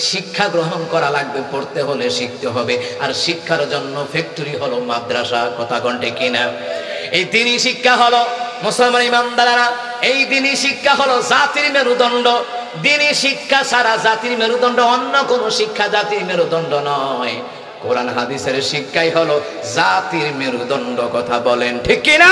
শিক্ষা গ্রহণ করা লাগবে, পড়তে হলে শিখতে হবে। আর শিক্ষার জন্য ফ্যাক্টরি হলো মাদ্রাসা। কথা কোনটা কিনা? এই দ্বীনি শিক্ষা হলো মুসলমান ইমানদারেরা, এই দ্বীনি শিক্ষা হলো জাতির মেরুদণ্ড। দ্বীনি শিক্ষা ছাড়া জাতির মেরুদণ্ড, অন্য কোন শিক্ষা জাতির মেরুদণ্ড নয়। কোরআন হাদিসের শিক্ষাই হলো জাতির মেরুদণ্ড। কথা বলেন ঠিক কিনা?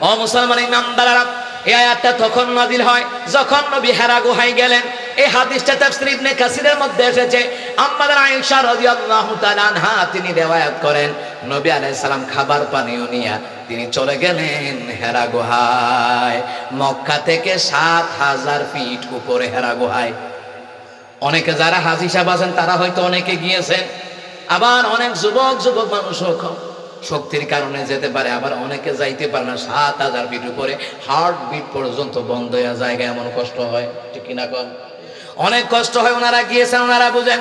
ও মুসলমান ইমানদারেরা, এই আয়াতটা তখন নাযিল হয় যখন নবী হেরা গুহায় গেলেন। এই হাদিসটা তাফসীর ইবনে কাসিরের মধ্যে এসেছে। আম্মা আয়েশা রাদিয়াল্লাহু তাআলা আনহা তিনি রিওয়ায়াত করেন, নবী আলাইহিস সালাম খাবার পানীয় নিয়ে তিনি চলে গেলেন হেরা গুহায়। মক্কা থেকে ৭,০০০ ফিট উপরে হেরা গুহায়। অনেকে যারা হাজী সাহেব আছেন তারা হয়তো অনেকে গিয়েছেন, আবার অনেক যুবক মানুষও শক্তির কারণে যেতে পারে, আবার অনেকে যাইতে পারে না। ৭,০০০ ফিট উপরে হার্ট বিট পর্যন্ত বন্ধ হয়ে জায়গায় এমন কষ্ট হয়, ঠিক কিনা কন? অনেক কষ্ট হয়। ওনারা গিয়েছেন, ওনারা বুঝেন।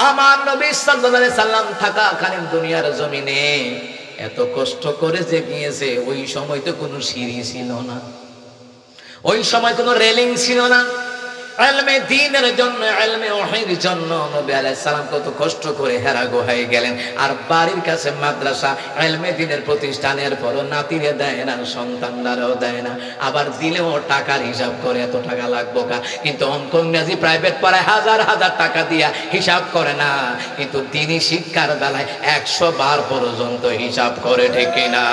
আমার নবী সাল্লাল্লাহু আলাইহি সাল্লাম থাকাকালীন দুনিয়ার জমিনে এত কষ্ট করে যে গিয়েছে, ওই সময় তো কোনো সিঁড়ি ছিল না, ওই সময় কোনো রেলিং ছিল না। ইলমে দ্বীনের জন্য, ইলমে ওহীর জন্য নবী আলাইহিস সালাম কত কষ্ট করে হেরা গুহায় গেলেন। আর বাড়ির কাছে মাদ্রাসা, ইলমে দ্বীনের প্রতিষ্ঠানের পরও নাতিরে দেয় না, সন্তানরাও দেয় না। আবার দিলেও টাকার হিসাব করে, এত টাকা লাগবো কা। কিন্তু অঙ্ক ইংরেজি প্রাইভেট পড়ায় হাজার টাকা দিয়া হিসাব করে না, কিন্তু দ্বীনি শিক্ষার বেলায় 100 বার পর্যন্ত হিসাব করে, ঠিক কিনা?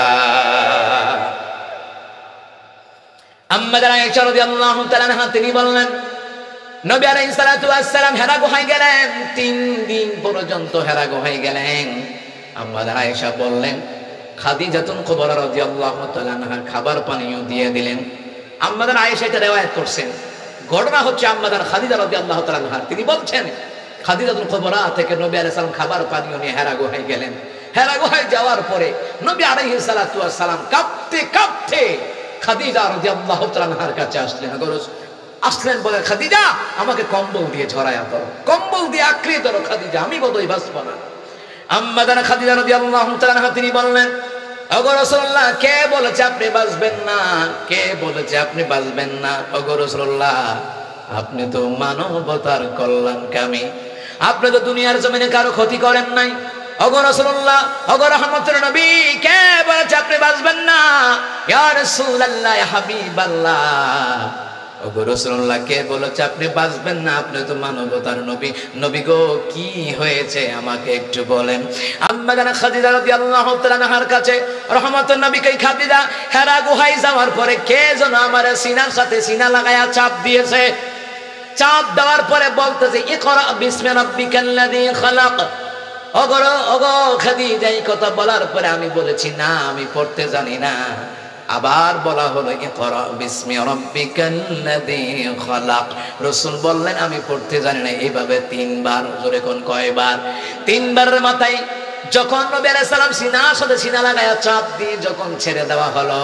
আম্মা আয়েশা রাদিয়াল্লাহু তাআলা আনহা তিনি বললেন, নবী আলাইহিস সালাতু ওয়াস সালাম হেরা গুহায় গেলেন, 3 দিন পর্যন্ত হেরা গুহায় গেলেন। আম্মা আয়েশা বললেন, খাদিজাতুন কুবরা রাদিয়াল্লাহু তাআলা আনহা খাবার পানীয় দিয়ে দিলেন। আম্মা আয়েশা এটা রিওয়ায়াত করছেন। ঘটনা হচ্ছে আম্মা খাদিজা রাদিয়াল্লাহু তাআলা আনহা তিনি বলছেন, খাদিজাতুল কুবরা থেকে নবী আলাইহিস সালাম খাবার পানীয় নিয়ে হেরা গুহায় গেলেন। হেরা গুহায় যাওয়ার পরে নবী আলাইহিস সালাতু ওয়াস সালাম কাঁপতে খাদিজা রাদিয়াল্লাহু তাআলা আনহার কাছে আসলেন, বলে, খাদিজা আমাকে কম্বল দিয়ে ঝরায়া দাও, কম্বল দিয়ে আঁকড়ে ধরো খাদিজা, আমি বোধহয় বাঁচব না। আম্মা জানা খাদিজা রাদিয়াল্লাহু তাআলা আনহা তিনি বললেন, ওগো রাসূলুল্লাহ, কে বলেছে আপনি বাঁচবেন না? কে বলেছে আপনি বাঁচবেন না? ওগো রাসূলুল্লাহ, আপনি তো মানবতার কল্যাণকামী, আপনি তো দুনিয়ার জমিনে কারো ক্ষতি করেন নাই। ওগো রাসূলুল্লাহ, ওগো রহমতের নবী, কে বলেছে আপনি বাঁচবেন না? ইয়া রাসূলুল্লাহ, ইয়া হাবিবাল্লাহ, ওগো রাসূলুল্লাহ, কে বলেছে আপনি বাঁচবেন না? আপনি তো মানবতার নবী। নবী গো, কি হয়েছে আমাকে একটু বলেন। আম্মা জানা খাদিজা রাদিয়াল্লাহু তাআলা আনহার কাছে রহমতের নবী কই, খাদিজা, হেরা গুহায় যাওয়ার পরে কে যেন আমার সিনার সাথে সিনা লাগায়া চাপ দিয়েছে। চাপ দেওয়ার পরে বলতেছে, ইকরা বিসমি রাব্বিকাল্লাযী খালাক। ওগো খাদিজা, এই কথা বলার পরে আমি বলেছি, না, আমি পড়তে জানি না। আবার বলা হলো, ইকরা বিসমি রাব্বিকাল্লাযী খালাক। রাসূল বললেন, আমি পড়তে জানি না। এইভাবে 3 বার। জোরে কোন কয়বার? 3 বারের মাথায় যখন নবী আলাইহিস সালাম সিনার সাথে সিনা লাগায়া চাপ দিয়ে যখন ছেড়ে দেওয়া হলো,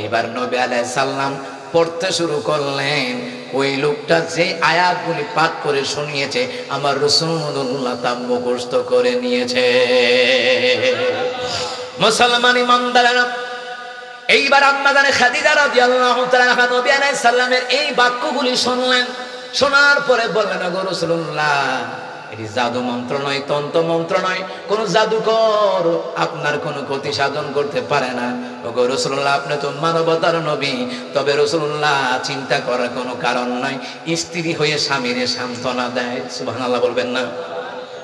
এবার নবী আলাইহিস সালাম পড়তে শুরু করলেন। ওই লোকটা যে আয়াতগুলি পাঠ করে শুনিয়েছে, আমার রাসূলুল্লাহ তা মুখস্থ করে নিয়েছে। মুসলমান ইমানদারেরা, এইবার আম্মা জানে খাদিজা রাদিয়াল্লাহু তাআলা আনহা নবী আলাইহিস সালামের এই বাক্যগুলি শুনলেন। শোনার পরে বললেন, ওগো রাসূলুল্লাহ, এটি জাদু মন্ত্র নয়, তন্ত্র মন্ত্র নয়, কোন জাদুকর আপনার কোনো ক্ষতি সাধন করতে পারে না। ওগো রাসূলুল্লাহ, আপনি তো মানবতার নবী। তবে রাসূলুল্লাহ, চিন্তা করার কোনো কারণ নাই। স্ত্রী হয়ে স্বামীরে সান্ত্বনা দেয়, সুবহানাল্লাহ বলবেন না?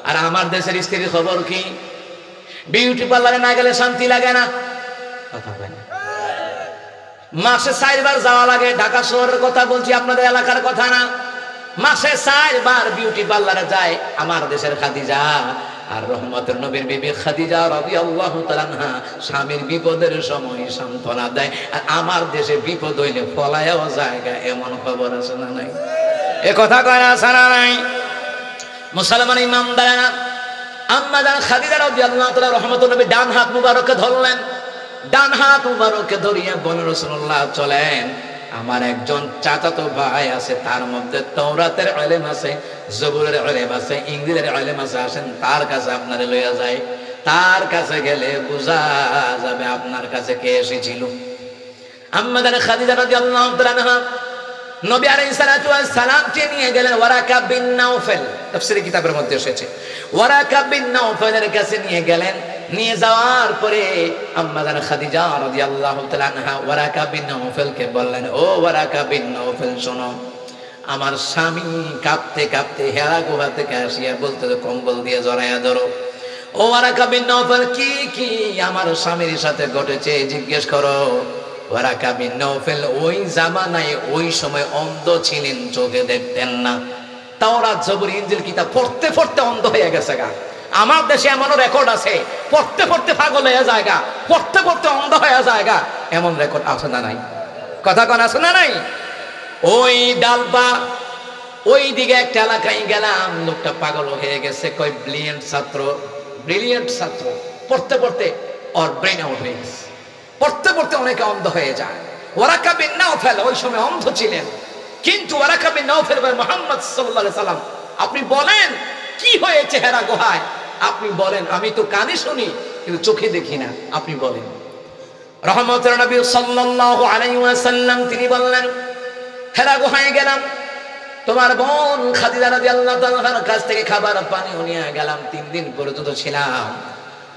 আর আমার দেশের স্ত্রীর খবর কি? বিউটি পার্লারে না গেলে শান্তি লাগে না। কথা বলেন, মাসে 4 বার যাওয়া লাগে। ঢাকা শহরের কথা বলছি, আপনাদের এলাকার কথা না। মাসে 4 বার বিউটি পার্লারে যায় আমার দেশের খাদিজা। আর রহমতের নবীর বিবি খাদিজা রাদিয়াল্লাহু তাআলা আনহা স্বামীর বিপদের সময় সান্ত্বনা দেয়। আর আমার দেশে বিপদ হইলে পলায়ও জায়গা, এমন খবর আছে না নাই? এ কথা কয় আছে না নাই? মুসলমান ইমানদারেরা, আম্মা জান খাদিজা রাদিয়াল্লাহু তাআলা রহমতুল নবী ডান হাত মুবারকে ধরলেন। ডান হাত মুবারকে ধরিয়া বলেন, রাসূলুল্লাহ চলেন, আমার একজন চাচাতো ভাই আছে, তার মধ্যে তাওরাতের ইলম আছে, জবুরের ইলম আছে, ইনজিলের ইলম আছে, আসেন তার কাছে আপনারে লইয়া যায়। তার কাছে গেলে বোঝা যাবে আপনার কাছে কে এসেছিল। আম্মাদান খাদিজা রাদিয়াল্লাহু তাআলা আনহা নবী আলাইহিস সালাতু ওয়াস সালামকে নিয়ে গেলেন ওয়ারাকা বিন নাওফেল, তাফসীরে কিতাবের মধ্যে এসেছে। ওয়ারাকা বিন নাওফেলের কাছে নিয়ে গেলেন। নিয়ে যাওয়ার পরে আম্মাদান খাদিজা রাদিয়াল্লাহু তাআলা আনহা ওয়ারাকা বিন নাওফেলকে বললেন, ও ওয়ারাকা বিন নাওফেল শোনো, আমার স্বামী কাঁপতে কাঁপতে হেরা গুহা থেকে আসিয়া বলতেছে কম্বল দিয়ে জড়াইয়া ধরো। ও ওয়ারাকা বিন নাওফেল, কি কি আমার স্বামীর সাথে ঘটেছে জিজ্ঞেস করো। ওয়ারাকা বিন নাওফেল ওই জামানায় ওই সময় অন্ধ ছিলেন, চোখে দেখতেন না। তাওরাত জবুর ইনজিল কিতাব পড়তে পড়তে অন্ধ হয়ে গেছে গা। আমার দেশে এমনও রেকর্ড আছে, পড়তে পড়তে পাগল হয়ে যায় গা, পড়তে পড়তে অন্ধ হয়ে যায় গা, এমন রেকর্ড আছে না নাই? কথা কোন আছে না নাই? ওই ডালপা ওই দিকে একটা এলাকায় গেলাম, লোকটা পাগল হয়ে গেছে। কই ব্রিলিয়েন্ট ছাত্র, পড়তে পড়তে ওর ব্রেন আউট হয়ে গেছে, পড়তে পড়তে অনেকে অন্ধ হয়ে যায়। ওয়ারাকা বিন নাওফেল ওই সময় অন্ধ ছিলেন, কিন্তু ওয়ারাকা বিন নাওফেল ভাই মুহাম্মদ সাল্লাল্লাহু আলাইহি সাল্লাম, আপনি বলেন কি হয়েছে হেরা গুহায়? আপনি বলেন, আমি তো কানে শুনি কিন্তু চোখে দেখি না, আপনি বলেন। রহমতের নবী সাল্লাল্লাহু আলাইহি ওয়াসাল্লাম তিনি বললেন, হেরা গুহায় গেলাম, তোমার বোন খাদিজা রাদিয়াল্লাহু তাআলার কাছ থেকে খাবার পানি নিয়ে গেলাম। 3 দিন পর্যন্ত ছিলাম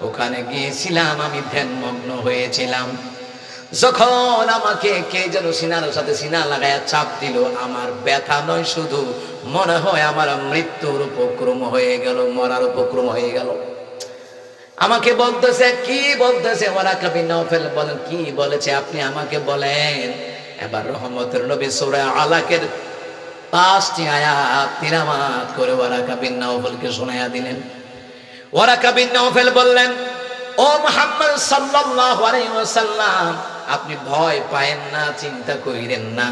ওখানে। গিয়েছিলাম আমি ধ্যানমগ্ন হয়েছিলাম। যখন আমাকে কে যেন সিনার সাথে সিনা লাগায়া চাপ দিল, আমার ব্যথা নয় শুধু, মনে হয় আমার মৃত্যুর উপক্রম হয়ে গেল, মরার উপক্রম হয়ে গেল। আমাকে বলতেছে, কি বলতেছে? ওয়ারাকা বিন নাওফেল বলেন, কি বলেছে আপনি আমাকে বলেন। এবার রহমতের নবী সূরা আলাকের 5টি আয়াত তিলাওয়াত করে ওয়ারাকা বিন নাওফেলকে শোনায়া দিলেন। ওয়ারাকা বিন নাওফেল বললেন, ও মুহাম্মদ সাল্লাল্লাহু আলাইহি ওয়াসাল্লাম, আপনি ভয় পায়েন না, চিন্তা করিলেন না।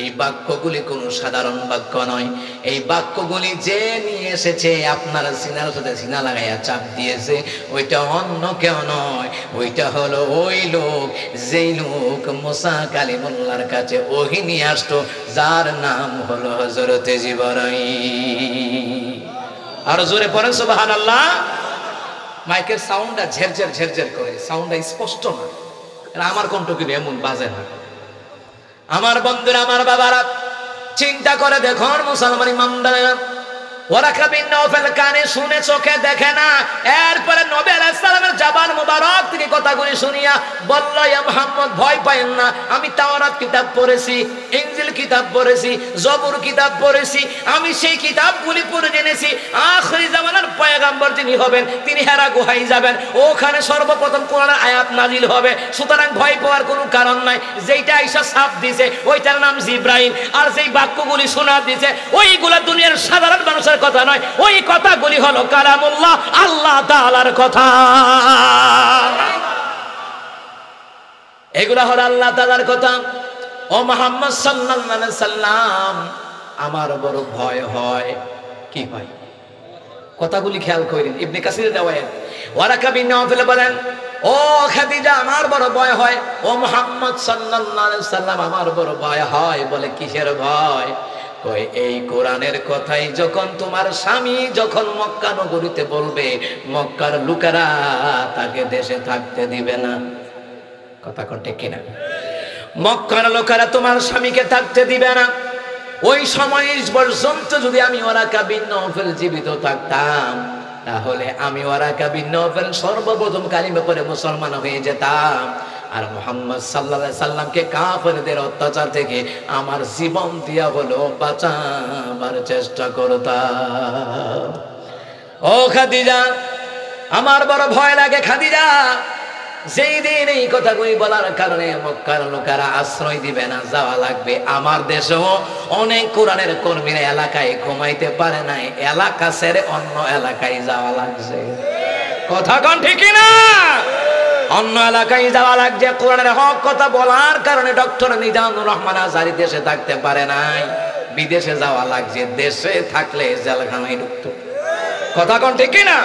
এই বাক্যগুলি কোনো সাধারণ বাক্য নয়। এই বাক্যগুলি যে নিয়ে এসেছে, আপনার সিনার সাথে সিনা লাগাইয়া চাপ দিয়েছে, ওইটা অন্য কেউ নয়। ওইটা হলো ওই লোক, যেই লোক মুসা কালিমুল্লাহর কাছে ওহী নিয়ে আসতো, যার নাম হলো হযরতে জিবরাইল। আর জোরে পড়েন সুবহানাল্লাহ। মাইকের সাউন্ডটা ঝেরঝের ঝেরঝের করে, সাউন্ডটা স্পষ্ট না। আমার কণ্ঠ কিন্তু এমন বাজে না। আমার বন্ধুরা, আমার বাবারা, চিন্তা করে দেখুন মুসলমান ইমানদারেরা, ওয়ারাকা বিন নাওফেল কানে শুনে চোখে দেখে না। এরপরে নবী আলাইহিস সালামের জবান মুবারক থেকে কথাগুলি শুনিয়া বলল, ইয়া মুহাম্মদ ভয় পায়েন না, আমি তাওরাত কিতাব পড়েছি, ইনজিল কিতাব পড়েছি, জবুর কিতাব পড়েছি, আমি সেই কিতাবগুলি পড়ে জেনেছি আখিরি জামানার পয়গম্বর যিনি হবেন তিনি হেরা গুহায় যাবেন, ওখানে সর্বপ্রথম কোরআনের আয়াত নাজিল হবে। সুতরাং ভয় পাওয়ার কোনো কারণ নাই। যেইটা আয়েশা সাফ দিয়েছে ওইটার নাম জিবরাইল, আর যেই বাক্যগুলি শোনা দিয়েছে ওইগুলা দুনিয়ার সাধারণ মানুষের কথা নয়, ওই কথাগুলি হলো কালামুল্লাহ, আল্লাহ তাআলার কথা। এগুলা হলো আল্লাহ তাআলার কথা। ও মুহাম্মদ সাল্লাল্লাহু আলাইহি সাল্লাম, আমার বড় ভয় হয়। কি হয়? কথাগুলি খেয়াল করেন। ইবনে কাসিরের riwayat, ওয়ারাকা বিন নাওফেল বলেন, ও খাদিজা, আমার বড় ভয় হয়। ও মুহাম্মদ সাল্লাল্লাহু আলাইহি সাল্লাম, আমার বড় ভয় হয়। বলে কিসের ভয়? কই এই কোরআনের কথাই যখন তোমার স্বামী যখন মক্কা নগরীতে বলবে, মক্কার লোকেরা তাকে দেশে থাকতে দিবে না। কথা ঠিক কিনা? মক্কার লোকেরা তোমার স্বামীকে থাকতে দিবে না। ওই সময় পর্যন্ত যদি আমি ওয়ারাকা বিন নাওফেল জীবিত থাকতাম, তাহলে আমি ওয়ারাকা বিন নাওফেল সর্বপ্রথম কালিমা পড়ে মুসলমান হয়ে যেতাম, আর মুহাম্মদ সাল্লাল্লাহু আলাইহি সাল্লামকে কাফেরদের অত্যাচার থেকে আমার জীবন দিয়া হলো বাঁচাবার চেষ্টা করতাম। ও খাদিজা, আমার বড় ভয় লাগে খাদিজা। যেই দিন এই কথাগুলি বলার কারণে মক্কার লোকেরা আশ্রয় দিবে না, যাওয়া লাগবে। আমার দেশেও অনেক কোরআনের কর্মীরা এলাকায় ঘুমাইতে পারে নাই, এলাকা ছেড়ে অন্য এলাকায় যাওয়া লাগছে। কথা কোন ঠিক না? অন্য এলাকায় যাওয়া লাগছে কোরআনের হক কথা বলার কারণে। ডক্টর মিজানুর রহমান আজহারী দেশে থাকতে পারে নাই, বিদেশে যাওয়া লাগছে। দেশে থাকলে জেলখানায় ঢুকতো। কথা কোন ঠিক না?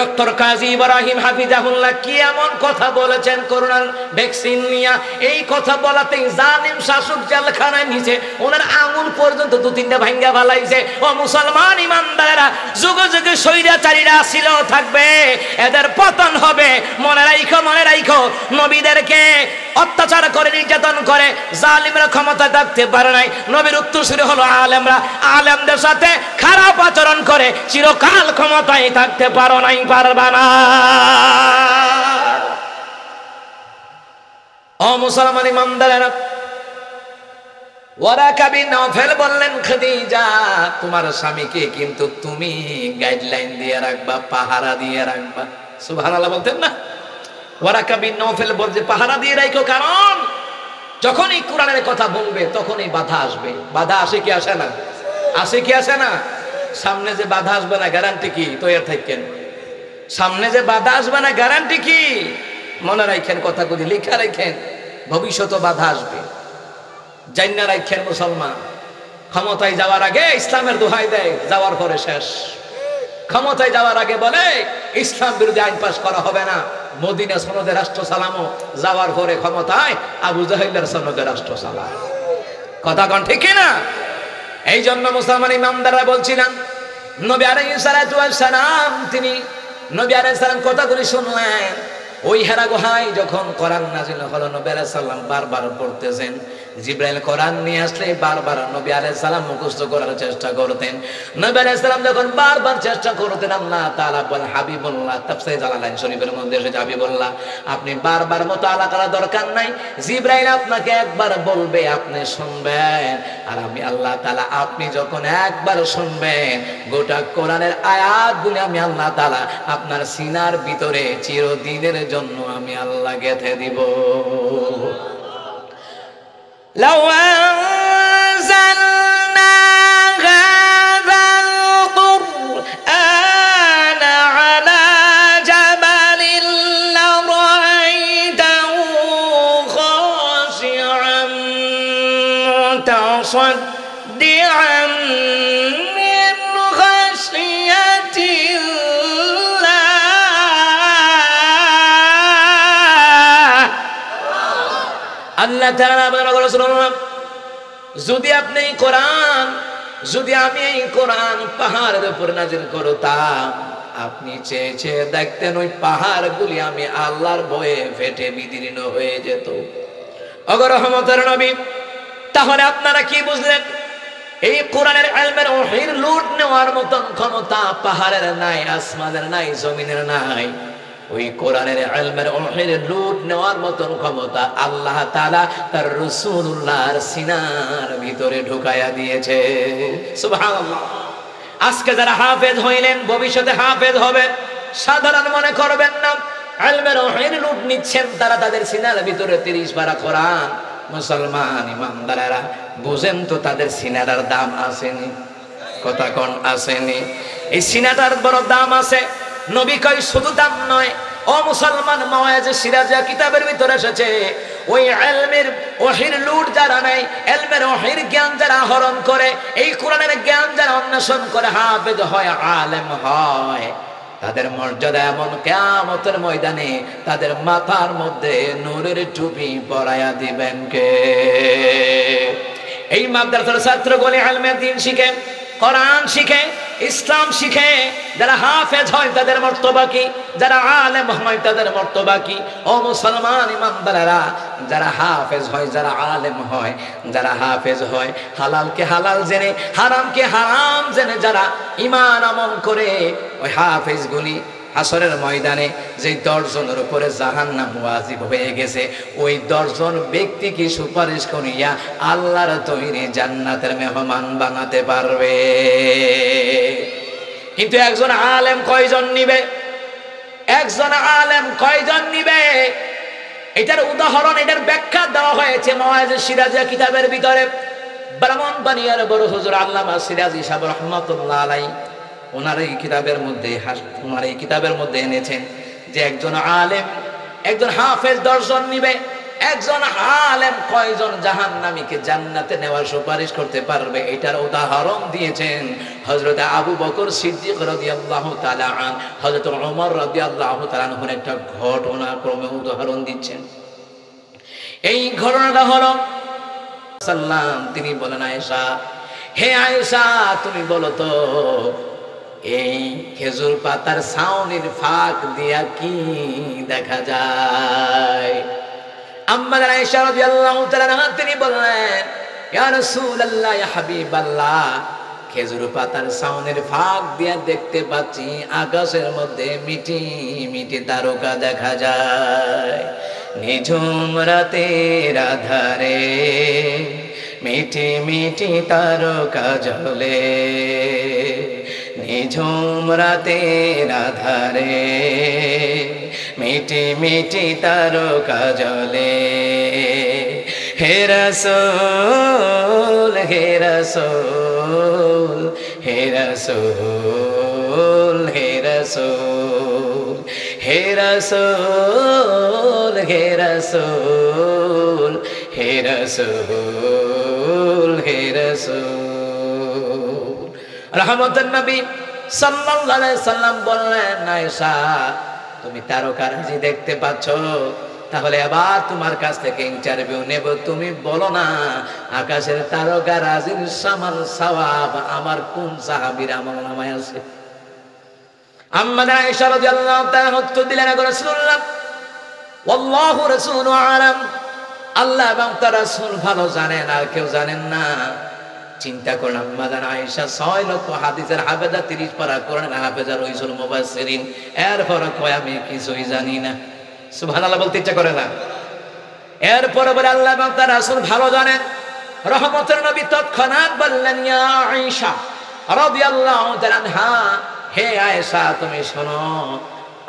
ডক্টর কাজী ইব্রাহিম হাফিজাহুল্লাহ কি এমন কথা বলেছেন করোনার ভ্যাকসিন নিয়ে, এই কথা বলাতেই জালিম শাসক জেলখানায় নিচে ওনার আঙুল পর্যন্ত 2-3টা ভাঙ্গা ফেলাইছে। ও মুসলমান ইমানদারেরা, যুগে যুগে স্বৈরাচারীরা ছিল, থাকবে, এদের পতন হবে। মনে রাখো, মনে রাখো, নবীদেরকে অত্যাচার করে নির্যাতন করে জালিমরা ক্ষমতা থাকতে পারে নাই। নবীর উত্তরসূরি হলো আলেমরা। আলেমদের সাথে খারাপ আচরণ করে চিরকাল ক্ষমতায় থাকতে পারো নাই, পারবা না। ও মুসলমান ইমানদারেরা, ওয়ারাকা বিন নওফেল বললেন, খাদিজা তোমার স্বামীকে কিন্তু তুমি গাইডলাইন দিয়ে রাখবা, পাহারা দিয়ে রাখবা। সুবহানাল্লাহ বলতেন না? ওয়ারাকা বিন নওফেল বলছে পাহারা দিয়ে রাখো, কারণ যখনই কোরআনের কথা বলবে তখনই বাধা আসবে। বাধা আসে কি আসে না? আসে কি আসে না? সামনে যে বাধা আসবে না গ্যারান্টি কি? তৈরি থাকেন। সামনে যে বাধা আসবে না গ্যারান্টি কি? মনে রাখেন, কথাগুলি লিখা রাখেন, ভবিষ্যতে বাধা আসবে। জান্না রাখেন মুসলমান, ক্ষমতায় যাওয়ার আগে ইসলামের দোহাই দেয়, যাওয়ার পরে শেষ। ক্ষমতায় যাওয়ার আগে বলে ইসলাম বিরোধী আইন পাস করা হবে না, মদিনা সনদে রাষ্ট্র চালামো, যাওয়ার পরে ক্ষমতায় আবু জাহেলের সনদে রাষ্ট্র চালাম। কথা কোন ঠিক না? এই জন্য মুসলমান ইমামদাররা বলছিলেন, নবী আলাইহিস সালাতু ওয়াস সালাম তিনি নবী আলাইহিস সালাম কথাগুলি শুনলেন। ওই হেরা গুহায় যখন কোরআন নাযিল হলো, নবী আলাইহিস সালাম বারবার পড়তেছেন। জিবরাইল কোরআন নিয়ে আসলে বারবার নবী আলাইহিস সালাম মুখস্থ করার চেষ্টা করতেন। নবী আলাইহিস সালাম যখন বারবার চেষ্টা করতেন, আল্লাহ তাআলা বলেন, হাবিবুল্লাহ, তাফসীর জালালাইন শরীফের মধ্যে এসেছে, হাবিবুল্লাহ আপনি বারবার মুতাআলা করার দরকার নাই, জিবরাইল আপনাকে একবার বলবে আপনি শুনবেন, আর আমি আল্লাহ তাআলা আপনি যখন একবার শুনবেন গোটা কোরআনের আয়াতগুলো আমি আল্লাহ তাআলা আপনার সিনার ভিতরে চিরদিনের জন্য আমি আল্লাহ গেঁথে দিব। لو أنزلنا هذا القرآن على جبل لرأيته خاشعا متصدعا من خشية আল্লাহ তাআলা বলেন, যদি আপনি কোরআন, যদি আমি এই কোরআন পাহাড়ের উপর নাযিল করতাম, আপনি চেয়ে চেয়ে দেখতেন ওই পাহাড়গুলি আমি আল্লাহর ভয়ে ফেটে বিদীর্ণ হয়ে যেত। ওগো রহমতের নবী, তাহলে আপনারা কি বুঝলেন? এই কোরআনের ইলমের ওহীর লুট নেওয়ার মতন ক্ষমতা পাহাড়ের নাই, আসমানের নাই, জমিনের নাই। ওই কোরআনের ইলমের ওহীর লুট নেওয়ার মতন ক্ষমতা আল্লাহ তাআলা তার রাসূলুল্লাহর সিনার ভিতরে ঢুকায়া দিয়েছে। সুবহানাল্লাহ। আজকে যারা হাফেজ হইলেন, ভবিষ্যতে হাফেজ হবেন, সাধারণ মনে করবেন না। ইলমের ওহীর লুট নিচ্ছেন তারা, তাদের সিনার ভিতরে 30 পারা কোরআন। মুসলমান ইমানদারেরা বুঝেন তো, তাদের সিনাটার দাম আসেনি? কথা কোন আসেনি? এই সিনাটার বড় দাম আছে। নবী কয় শুধু দাম নয়, ও মুসলমান, মাওয়াইজে সিরাজা কিতাবের ভিতরে এসেছে, ওই ইলমের ওহীর লুট যারা নেয়, ইলমের ওহীর জ্ঞান যারা আহরণ করে, এই কোরআনের জ্ঞান যারা অন্বেষণ করে হাফেজ হয়, আলেম হয়, তাদের মর্যাদা এমন কিয়ামতের ময়দানে তাদের মাথার মধ্যে নূরের টুপি পরায়া দিবেন কে? এই মাদ্রাসার ছাত্রগুলি ইলমের দ্বীন শিখে, কোরআন শিখে, ইসলাম শিখে। যারা হাফেজ হয় তাদের মর্তবা কি? যারা আলেম হয় তাদের মর্তবা কি? ও মুসলমান ইমানদারেরা, যারা হাফেজ হয়, যারা আলেম হয়, যারা হাফেজ হয়, হালালকে হালাল জেনে, হারামকে হারাম জেনে যারা ঈমান আমল করে, ওই হাফেজগুলি হাসরের ময়দানে যে 10 জনের উপরে জাহান্নাম ওয়াজিব হয়ে গেছে, ওই 10 জন ব্যক্তিকে সুপারিশ করিয়া আল্লাহর তৈরি জান্নাতের মেহমান বানাতে পারবে। কিন্তু একজন আলেম কয়জন নিবে? একজন আলেম কয়জন নিবে? এটার উদাহরণ, এটার ব্যাখ্যা দেওয়া হয়েছে মাওয়াইজে সিরাজিয়া কিতাবের ভিতরে। ব্রাহ্মণবাড়িয়ার বড় হুজুর আল্লামা সিরাজি সাহেব রাহমাতুল্লাহ আলাইহি ওনার এই কিতাবের মধ্যে এনেছেন যে একজন আলেম, একজন হাফেজ 10 জন নিবে। একজন আলেম কয়জন জাহান্নামীকে জান্নাতে নেওয়ার সুপারিশ করতে পারবে, এটার উদাহরণ দিয়েছেন হযরত আবু বকর সিদ্দিক রাদিয়াল্লাহু তাআলা আন, হযরত ওমর রাদিয়াল্লাহু তাআলা আনহুর একটা ঘটনা ক্রমে উদাহরণ দিচ্ছেন। এই ঘটনাটা হলো সাল্লাম তিনি বলেন, আয়েশা, হে আয়েশা তুমি বলো তো, এই খেজুর পাতার ছাউনির ফাঁক দিয়া কি দেখা যায়? আম্মা আয়েশা রাদিয়াল্লাহু তাআলা আনহা তিনি বললেন, ইয়া রাসূলুল্লাহ, ইয়া হাবিবাল্লাহ, খেজুর পাতার ছাউনের ফাঁক দিয়ে দেখতে পাচ্ছি আকাশের মধ্যে মিটি মিটি তারকা দেখা যায়। নিঝুম রাতের আধারে মিটি মিটি তারকা জ্বলে, নিঝুম রাতের আধারে মিটি মিটি তারকা জ্বলে। হে রাসূল, হে রাসূল, হে রাসূল, হে রাসূল, হে রাসূল, হে রাসূল, হে রাসূল, হে রাসূল। রাহমাতুন নবী সাল্লাল্লাহু আলাইহি সাল্লাম বললেন, আয়েশা, তুমি তারকারাজি দেখতে পাচ্ছ, তাহলে আবার তোমার কাছ থেকে ইন্টারভিউ নেব। তুমি বলো না, আকাশের তারকারাজির সমান সওয়াব আমার কোন সাহাবীর আমলনামায় আছে? আম্মা আয়েশা রাদিয়াল্লাহু তাআলা উত্তর দিলেন, রাসূলুল্লাহ, ওয়াল্লাহু রাসূলু আলাম, আল্লাহ এবং তার রাসূল ভালো জানেন, আর কেউ জানেন না। চিন্তা করলাম, আম্মা আয়েশা 6 লক্ষ হাদিসের হাফেজা, 30 পারা কোরআনের হাফেজা, রইসুল মুফাসসিরিন, এরপর কয় আমি কিছুই জানি না। সুবহানাল্লাহ বলতে ইচ্ছা করে না। এরপর বলে আল্লাহ এবং তার রাসূল ভালো জানেন। রহমতের নবী তৎক্ষণাৎ বললেন, ইয়া আয়েশা রাদিয়াল্লাহু তাআলা আনহা, হে আয়েশা, তুমি শোনো,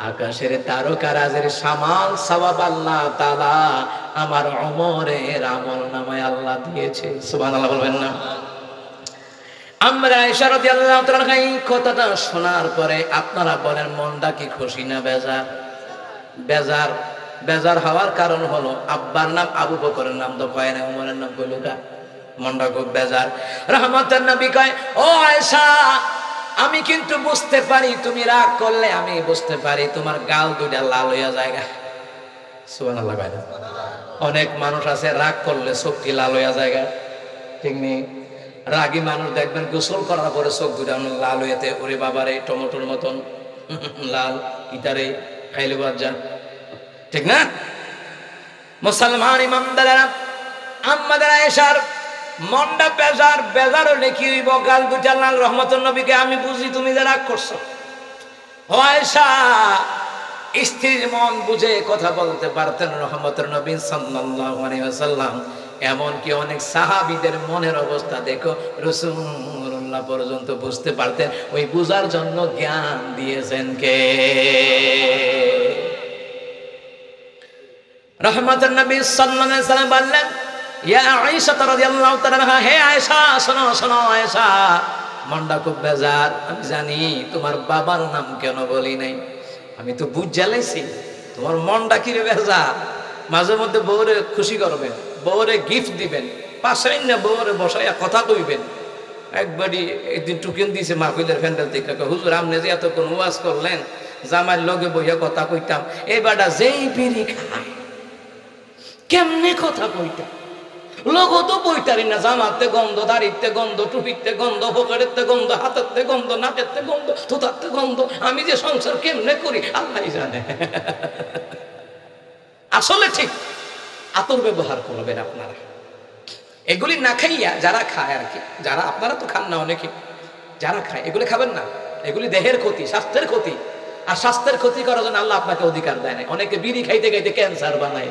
আকাশের তারকারাজের সামাল সওয়াব আল্লাহ তাআলা আমার ওমরের আমলনামায় আল্লাহ দিয়েছে। সুবহানাল্লাহ বলবেন না? আমরা আয়েশা রাদিয়াল্লাহু তাআলা এই কথাটা শোনার পরে আপনারা বলেন, মনটা কি খুশি না বেজার? বেজার। বেজার হওয়ার কারণ হলো আব্বার নাম আবু বকরের নাম তো কয় না, ওমরের নাম কইলো কা? মনটা খুব বেজার। রহমতের নবী কয়, ও আয়েশা, আমি কিন্তু বুঝতে পারি তুমি রাগ করলে, আমি বুঝতে পারি তোমার গাল দুইটা লাল হইয়া যায়। সুবহানাল্লাহ। অনেক মানুষ আছে রাগ করলে চোখটি লাল হইয়া যায়, ঠিক নেই? রাগী মানুষ দেখবেন গোসল করার পরে চোখ দুটা লাল হইয়াতে, ওরে বাবারে টমেটোর মতন লাল, ইতারে খাইলে বাজা, ঠিক না? মুসলমান ইমানদারেরা, আম্মাদের আয়েশার মনটা বেজার। বেজার হলে কি হইব? গাল দুটা লাল। রহমতুল নবীকে আমি বুঝি তুমি যে রাগ করছো। ও আয়েশা, স্ত্রীর মন বুঝে কথা বলতে পারতেন রহমতুল নবী সাল্লাল্লাহু আলাইহি ওয়াসাল্লাম। এমনকি অনেক সাহাবীদের মনের অবস্থা দেখো রাসূলুল্লাহ পর্যন্ত বুঝতে পারতেন। ওই বুঝার জন্য জ্ঞান দিয়েছেন কে? রহমতুল নবী সাল্লাল্লাহু আলাইহি ওয়াসাল্লাম বললেন, ইয়া আয়েশা রাদিয়াল্লাহু তাআলা আনহা, হে আয়েশা, শোনো শোনো আয়েশা, মনটা খুব বেজার। আমি জানি তোমার বাবার নাম কেন বলি নাই, আমি তো বুঝ জ্বালাইছি তোমার মনটা কি রে বেজার। মাঝে মধ্যে বউরে খুশি করবেন, বউরে গিফট দিবেন, পাশে না বউরে বসাইয়া কথা কইবেন। একবারই একদিন টুকেন দিয়েছে মাহফিলের ফ্যান্ডেল থেকে, হুজুর আপনি যে এতক্ষণ ওয়াজ করলেন, জামাইয়ের লগে বইয়া কথা কইতাম, এই বাটা যেই বিড়ি খায় কেমনে কথা কইতাম, লোগো তো বইতারি না, জামাতে গন্ধ, দাড়িতে গন্ধ, টুপিতে গন্ধ, পকেটেতে গন্ধ, হাতেতে গন্ধ, নাকেতে গন্ধ, থুতাতে গন্ধ। আমি যে সংসার কেমনে করি আল্লাহ জানে। আসলে ঠিক আতর ব্যবহার করবেন আপনারা। এগুলি না খাইয়া যারা খায় আর কি, যারা আপনারা তো খান না অনেকে, যারা খায় এগুলি খাবেন না। এগুলি দেহের ক্ষতি, স্বাস্থ্যের ক্ষতি। আর স্বাস্থ্যের ক্ষতি করার জন্য আল্লাহ আপনাকে অধিকার দেয় না। অনেকে বিড়ি খাইতে খাইতে ক্যান্সার বানায়,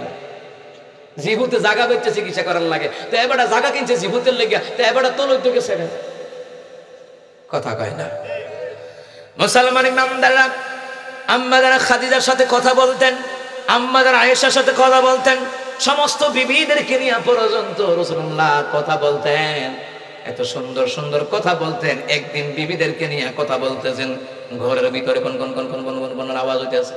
জিভুতে জায়গা বেচে চিকিৎসা করার লাগে, তো এবার জায়গা কিনছে জিভুতের লেগে, তো এবার তোর দিকে সেরে কথা কয় না। মুসলমান ইমানদাররা আম্মাদের খাদিজার সাথে কথা বলতেন, আম্মাদের আয়েশার সাথে কথা বলতেন, সমস্ত বিবিদেরকে নিয়ে পর্যন্ত রাসূলুল্লাহ কথা বলতেন। এত সুন্দর সুন্দর কথা বলতেন। একদিন বিবিদেরকে নিয়ে কথা বলতেছেন, ঘরের ভিতরে কোন কোন কোন কোন কোন কোন আওয়াজ হইতেছে।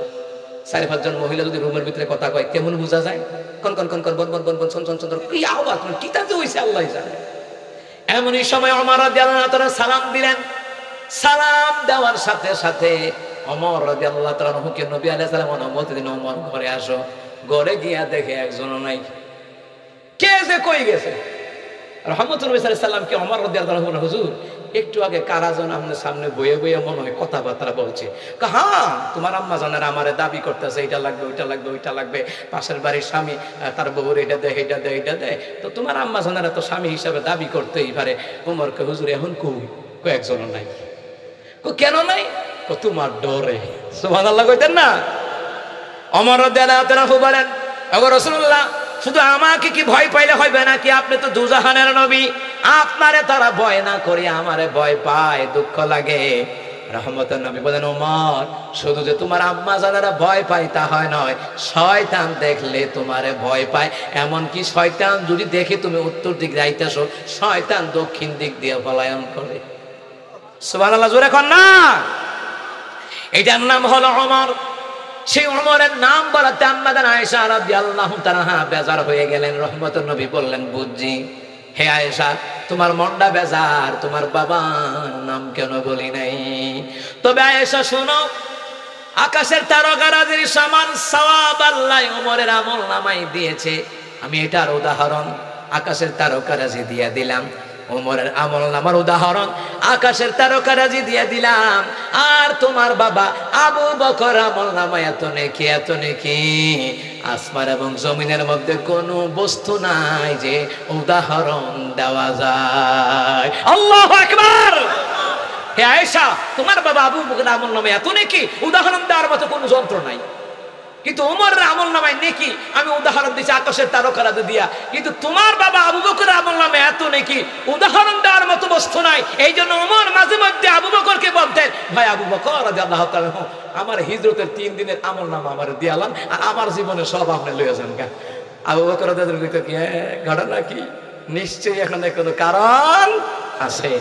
4-5 জন মহিলা যদি রুমের ভিতরে কথা কয় কেমন বোঝা যায়? কোন কোন কোন কোন বন বন বন বন সন সন সন কি আওয়াজ, কি তাতে হইছে আল্লাহ জানে। এমনই সময় ওমর রাদিয়াল্লাহু তাআলা সালাম দিলেন। সালাম দেওয়ার সাথে সাথে ওমর রাদিয়াল্লাহু তাআলা হুকে নবী আলাইহিস সালাম অনুমতি দিলেন, ওমর ঘরে আসো। ঘরে গিয়া দেখে একজনও নাই। কে যে কই গেছে? রহমতুল্লাহ সাল্লাল্লাহু আলাইহি সাল্লাম কে ওমর রাদিয়াল্লাহু তাআলা, হুজুর একটু আগে কারা যেন আমাদের সামনে বয়ে বয়ে মনে হয় কথাবার্তা বলছে। হ্যাঁ, তোমার আম্মা জানের আমারে দাবি করতেছে, এইটা লাগবে, ওইটা লাগবে, ওইটা লাগবে, পাশের বাড়ির স্বামী তার বউর এটা দেয়, এটা দেয়, এটা দেয়, তো তোমার আম্মা জানেরা তো স্বামী হিসাবে দাবি করতেই পারে। ওমরকে হুজুর এখন কয়েকজনও নাই। কেন নাই? তোমার ডরে। সুবহানাল্লাহ কইতেন না? ওমর রাদিয়াল্লাহু তাআলা বলেন, ওগো রাসূলুল্লাহ, শুধু আমাকে কি ভয় পাইলে হইবে নাকি? আপনি তো দুজাহানের নবী, আপনারে তারা ভয় না করে আমারে ভয় পায়, দুঃখ লাগে। রহমতের নবী বলেন, ওমর, শুধু যে তোমার আম্মা জানেরা ভয় পায় তা হয় নয়, শয়তান দেখলে তোমারে ভয় পায়। এমনকি শয়তান যদি দেখে তুমি উত্তর দিক যাইতেছো, শয়তান দক্ষিণ দিক দিয়ে পলায়ন করে। সুবহানাল্লাহ, জোরে কর না। এটার নাম হলো ওমর। সেই ওমরের নাম বলাতে আম্মাদান আয়েশা রাদিয়াল্লাহু তাআলা বেজার হয়ে গেলেন। রহমতের নবী বললেন, বুঝছি, হে আয়েশা, তোমার মনটা বেজার, তোমার বাবার নাম কেন বলি নাই? তবে আয়েশা শোনো, আকাশের তারকারাজির সমান সওয়াব আল্লাহ ওমরের আমল নামাই দিয়েছে। আমি এটার উদাহরণ আকাশের তারকারাজি দিয়ে দিলাম, ওমরের আমল নামার উদাহরণ আকাশের তারকারাজি দিয়ে দিলাম। আর তোমার বাবা আবু বকর আমল নামা এত নেকি, এত নেকি, আসমান এবং জমিনের মধ্যে কোনো বস্তু নাই যে উদাহরণ দেওয়া যায়। আল্লাহু আকবার। হে আয়েশা, তোমার বাবা আবু বকর আমল নামা এত নেকি, উদাহরণ দেওয়ার মতো কোনো যন্ত্র নাই। কিন্তু ওমরের আমল নামায় নেকি আমি উদাহরণ দিচ্ছি আকাশের তারকারাজি দিয়া, কিন্তু তোমার বাবা আবু বকর আমল নামে এত নেকি, উদাহরণ দেওয়ার মতো বস্তু নাই। এই জন্য ওমর মাঝে মধ্যে আবু বকরকে বলতেন, ভাই আবু বকর রাদিয়াল্লাহু তাআলা, আমার হিজরতের 3 দিনের আমল নামা আমার দিয়ালাম, আর আমার জীবনে সব আপনি লইয়া যান। আবু বকর রাদিয়াল্লাহু তাআলা কি ঘটনা কি? নিশ্চয়ই এখানে কোনো কারণ আছে।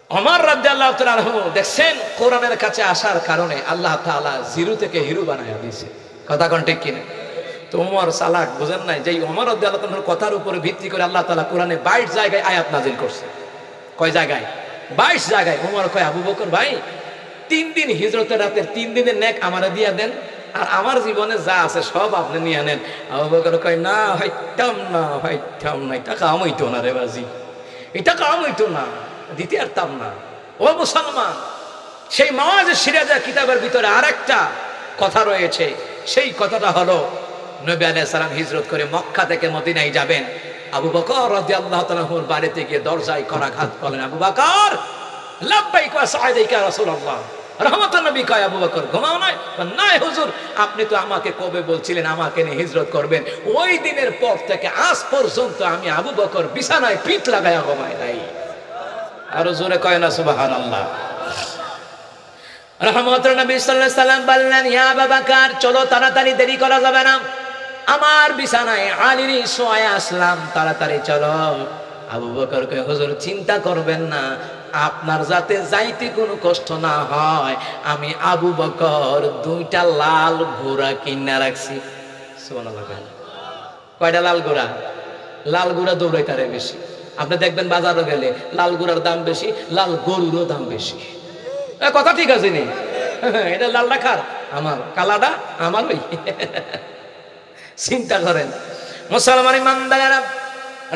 ওমর রাদিয়াল্লাহু তাআলা দেখছেন, কোরআনের কাছে আসার কারণে আল্লাহ তাআলা জিরো থেকে হিরো বানায়া দিয়েছে। কথা কোন ঠিক কিনা? তো ওমর চালাক, বুঝেন নাই? যে ওমর রাদিয়াল্লাহু তাআলার কথার উপরে ভিত্তি করে আল্লাহ তাআলা কোরআনে 22 জায়গায় আয়াত নাযিল করছে। কয় জায়গায়? 22 জায়গায়। ওমর কয়, আবু বকর ভাই, 3 দিন হিজরতের রাতের 3 দিনের নেক আমারে দিয়া দেন, আর আমার জীবনে যা আছে সব আপনি নিয়ে নেন। আবু বকর কয়, না হইতাম না, হইতাম না, এটা কাম হইতো না রে বাজি, এটা কাম হইতো না, দিতে পারতাম না। ও মুসলমান, সেই মাওয়াজ সিরাজা কিতাবের ভিতরে আরেকটা কথা রয়েছে। সেই কথাটা হলো, নবী আলাইহিস সালাম হিজরত করে মক্কা থেকে মদিনায় যাবেন। আবু বকর রাদিয়াল্লাহু তাআলার বাড়িতে গিয়ে দরজায় করাঘাত করলেন, আবু বকর লাব্বাইক ওয়া সাআদাইকা রাসূলুল্লাহ। রহমতুল্লাহ নবী কয়, আবু বকর ঘুমাও নাই? না হুজুর, আপনি তো আমাকে কবে বলছিলেন আমাকে নিয়ে হিজরত করবেন, ওই দিনের পর থেকে আজ পর্যন্ত আমি আবু বকর বিছানায় পিঠ লাগায়া ঘুমাই নাই। আরো জোরে কয় না সুবহানাল্লাহ। রহমতুল্লাহ নবী সাল্লাল্লাহু আলাইহি সাল্লাম বললেন, ইয়া আবু বকর, চলো তাড়াতাড়ি, দেরি করা যাবে না, আমার বিছানায় আলীরই শোয়া আসলাম, তাড়াতাড়ি চলো। আবু বকর কয়, হুজুর চিন্তা করবেন না, আপনার যাতে যাইতে কোনো কষ্ট না হয়, আমি আবু বকর 2টা লাল ঘোড়া কিনা রাখছি। সুবহানাল্লাহ। কয়টা লাল ঘোড়া? লাল ঘোড়া দৌড়াইতারে বেশি। আপনি দেখবেন বাজারে গেলে লাল ঘোড়ার দাম বেশি, লাল গরুরও দাম বেশি। কথা ঠিক আছে নি? এটা লাল রাখার আমার, কালাটা আমার। ওই চিন্তা করেন মুসলমান ইমানদারেরা।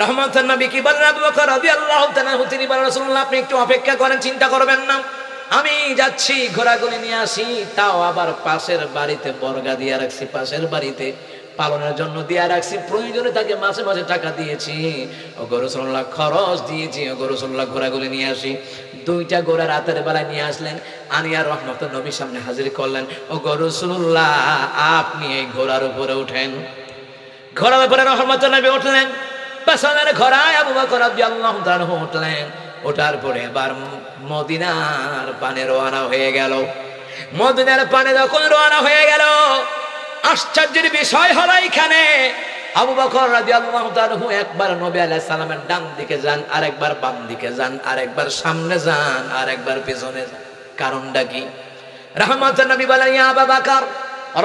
রহমতুল্লাহ নবী কি বলেন? আবু বকর রাদিয়াল্লাহু তাআলা তিনি বলেন, রাসূলুল্লাহ আপনি একটু অপেক্ষা করেন, চিন্তা করবেন না, আমি যাচ্ছি ঘোড়াগুলি নিয়ে আসি। তাও আবার পাশের বাড়িতে বর্গা দিয়ে রাখছি, পাশের বাড়িতে পালনের জন্য দিয়ে রাখছি, প্রয়োজনে তাকে মাসে মাসে টাকা দিয়েছি। ও রাসূলুল্লাহ খরচ দিয়েছি, ও রাসূলুল্লাহ ঘোড়াগুলি নিয়ে আসি। 2টা ঘোড়া রাতের বেলায় নিয়ে আসলেন, আনিয়া রহমতুল্লাহ নবীর সামনে হাজির করলেন। ও রাসূলুল্লাহ আপনি এই ঘোড়ার উপরে উঠেন। ঘোড়ার উপরে রহমতুল্লাহ নবী উঠলেন, পেছনের ঘোড়ায় আবু বকর রাদিয়াল্লাহু তাআলা উঠলেন। ওঠার পরে এবার মদিনার পানে রওনা হয়ে গেল। মদিনার পানে যখন রওনা হয়ে গেল, আশ্চর্যের বিষয় হলো এখানে আবু বকর রাদিয়াল্লাহু তাআলা একবার নবী আলাইহিস সালামের ডান দিকে যান, আরেকবার বাম দিকে যান, আরেকবার সামনে যান, আরেকবার পিছনে যান। কারণটা কি? রহমতুল্লাহ নবী বলেন, ইয়া আবু বকর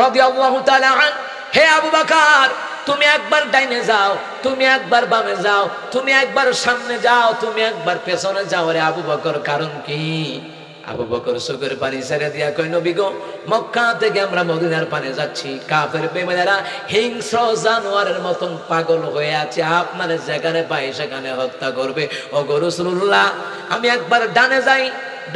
রাদিয়াল্লাহু তাআলা আন, হে আবু বকর, তুমি একবার ডাইনে যাও, তুমি একবার বামে যাও, তুমি একবার সামনে যাও, তুমি একবার পেছনে যাও রে আবু বকর। কারণ কি? আবু বকর চোখের পানি ছেড়ে দিয়া কয়, নবী গো, মক্কা থেকে আমরা মদিনার পানে যাচ্ছি, কাফের বেঈমানেরা হিংস্র জানোয়ারের মতন পাগল হয়ে আছে, আপনার যেখানে পাই সেখানে হত্যা করবে। ওগো রাসূলুল্লাহ, আমি একবার ডানে যাই,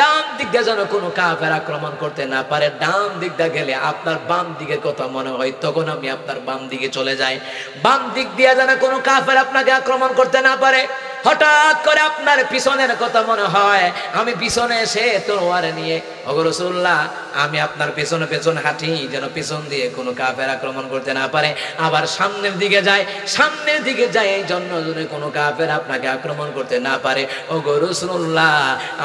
ডান দিক দিয়ে যেন কোনো কাফের আক্রমণ করতে না পারে, ডান দিক দিয়ে গেলে আপনার বাম দিকের কথা মনে হয়, তখন আমি আপনার বাম দিকে চলে যাই। বাম দিক দিয়ে যেন কোনো কাফের আপনাকে আক্রমণ করতে না পারে। হঠাৎ করে আপনার পিছনের কথা মনে হয়, আমি পিছনে এসে তলোয়ার নিয়ে, ওগো রাসূলুল্লাহ, আমি আপনার পেছনে পেছনে হাঁটি, যেন পিছন দিয়ে কোনো কাফের আক্রমণ করতে না পারে। আবার সামনের দিকে যায়, সামনের দিকে যায় এই জন্য যেন কোনো কাফের আপনাকে আক্রমণ করতে না পারে। ওগো রাসূলুল্লাহ,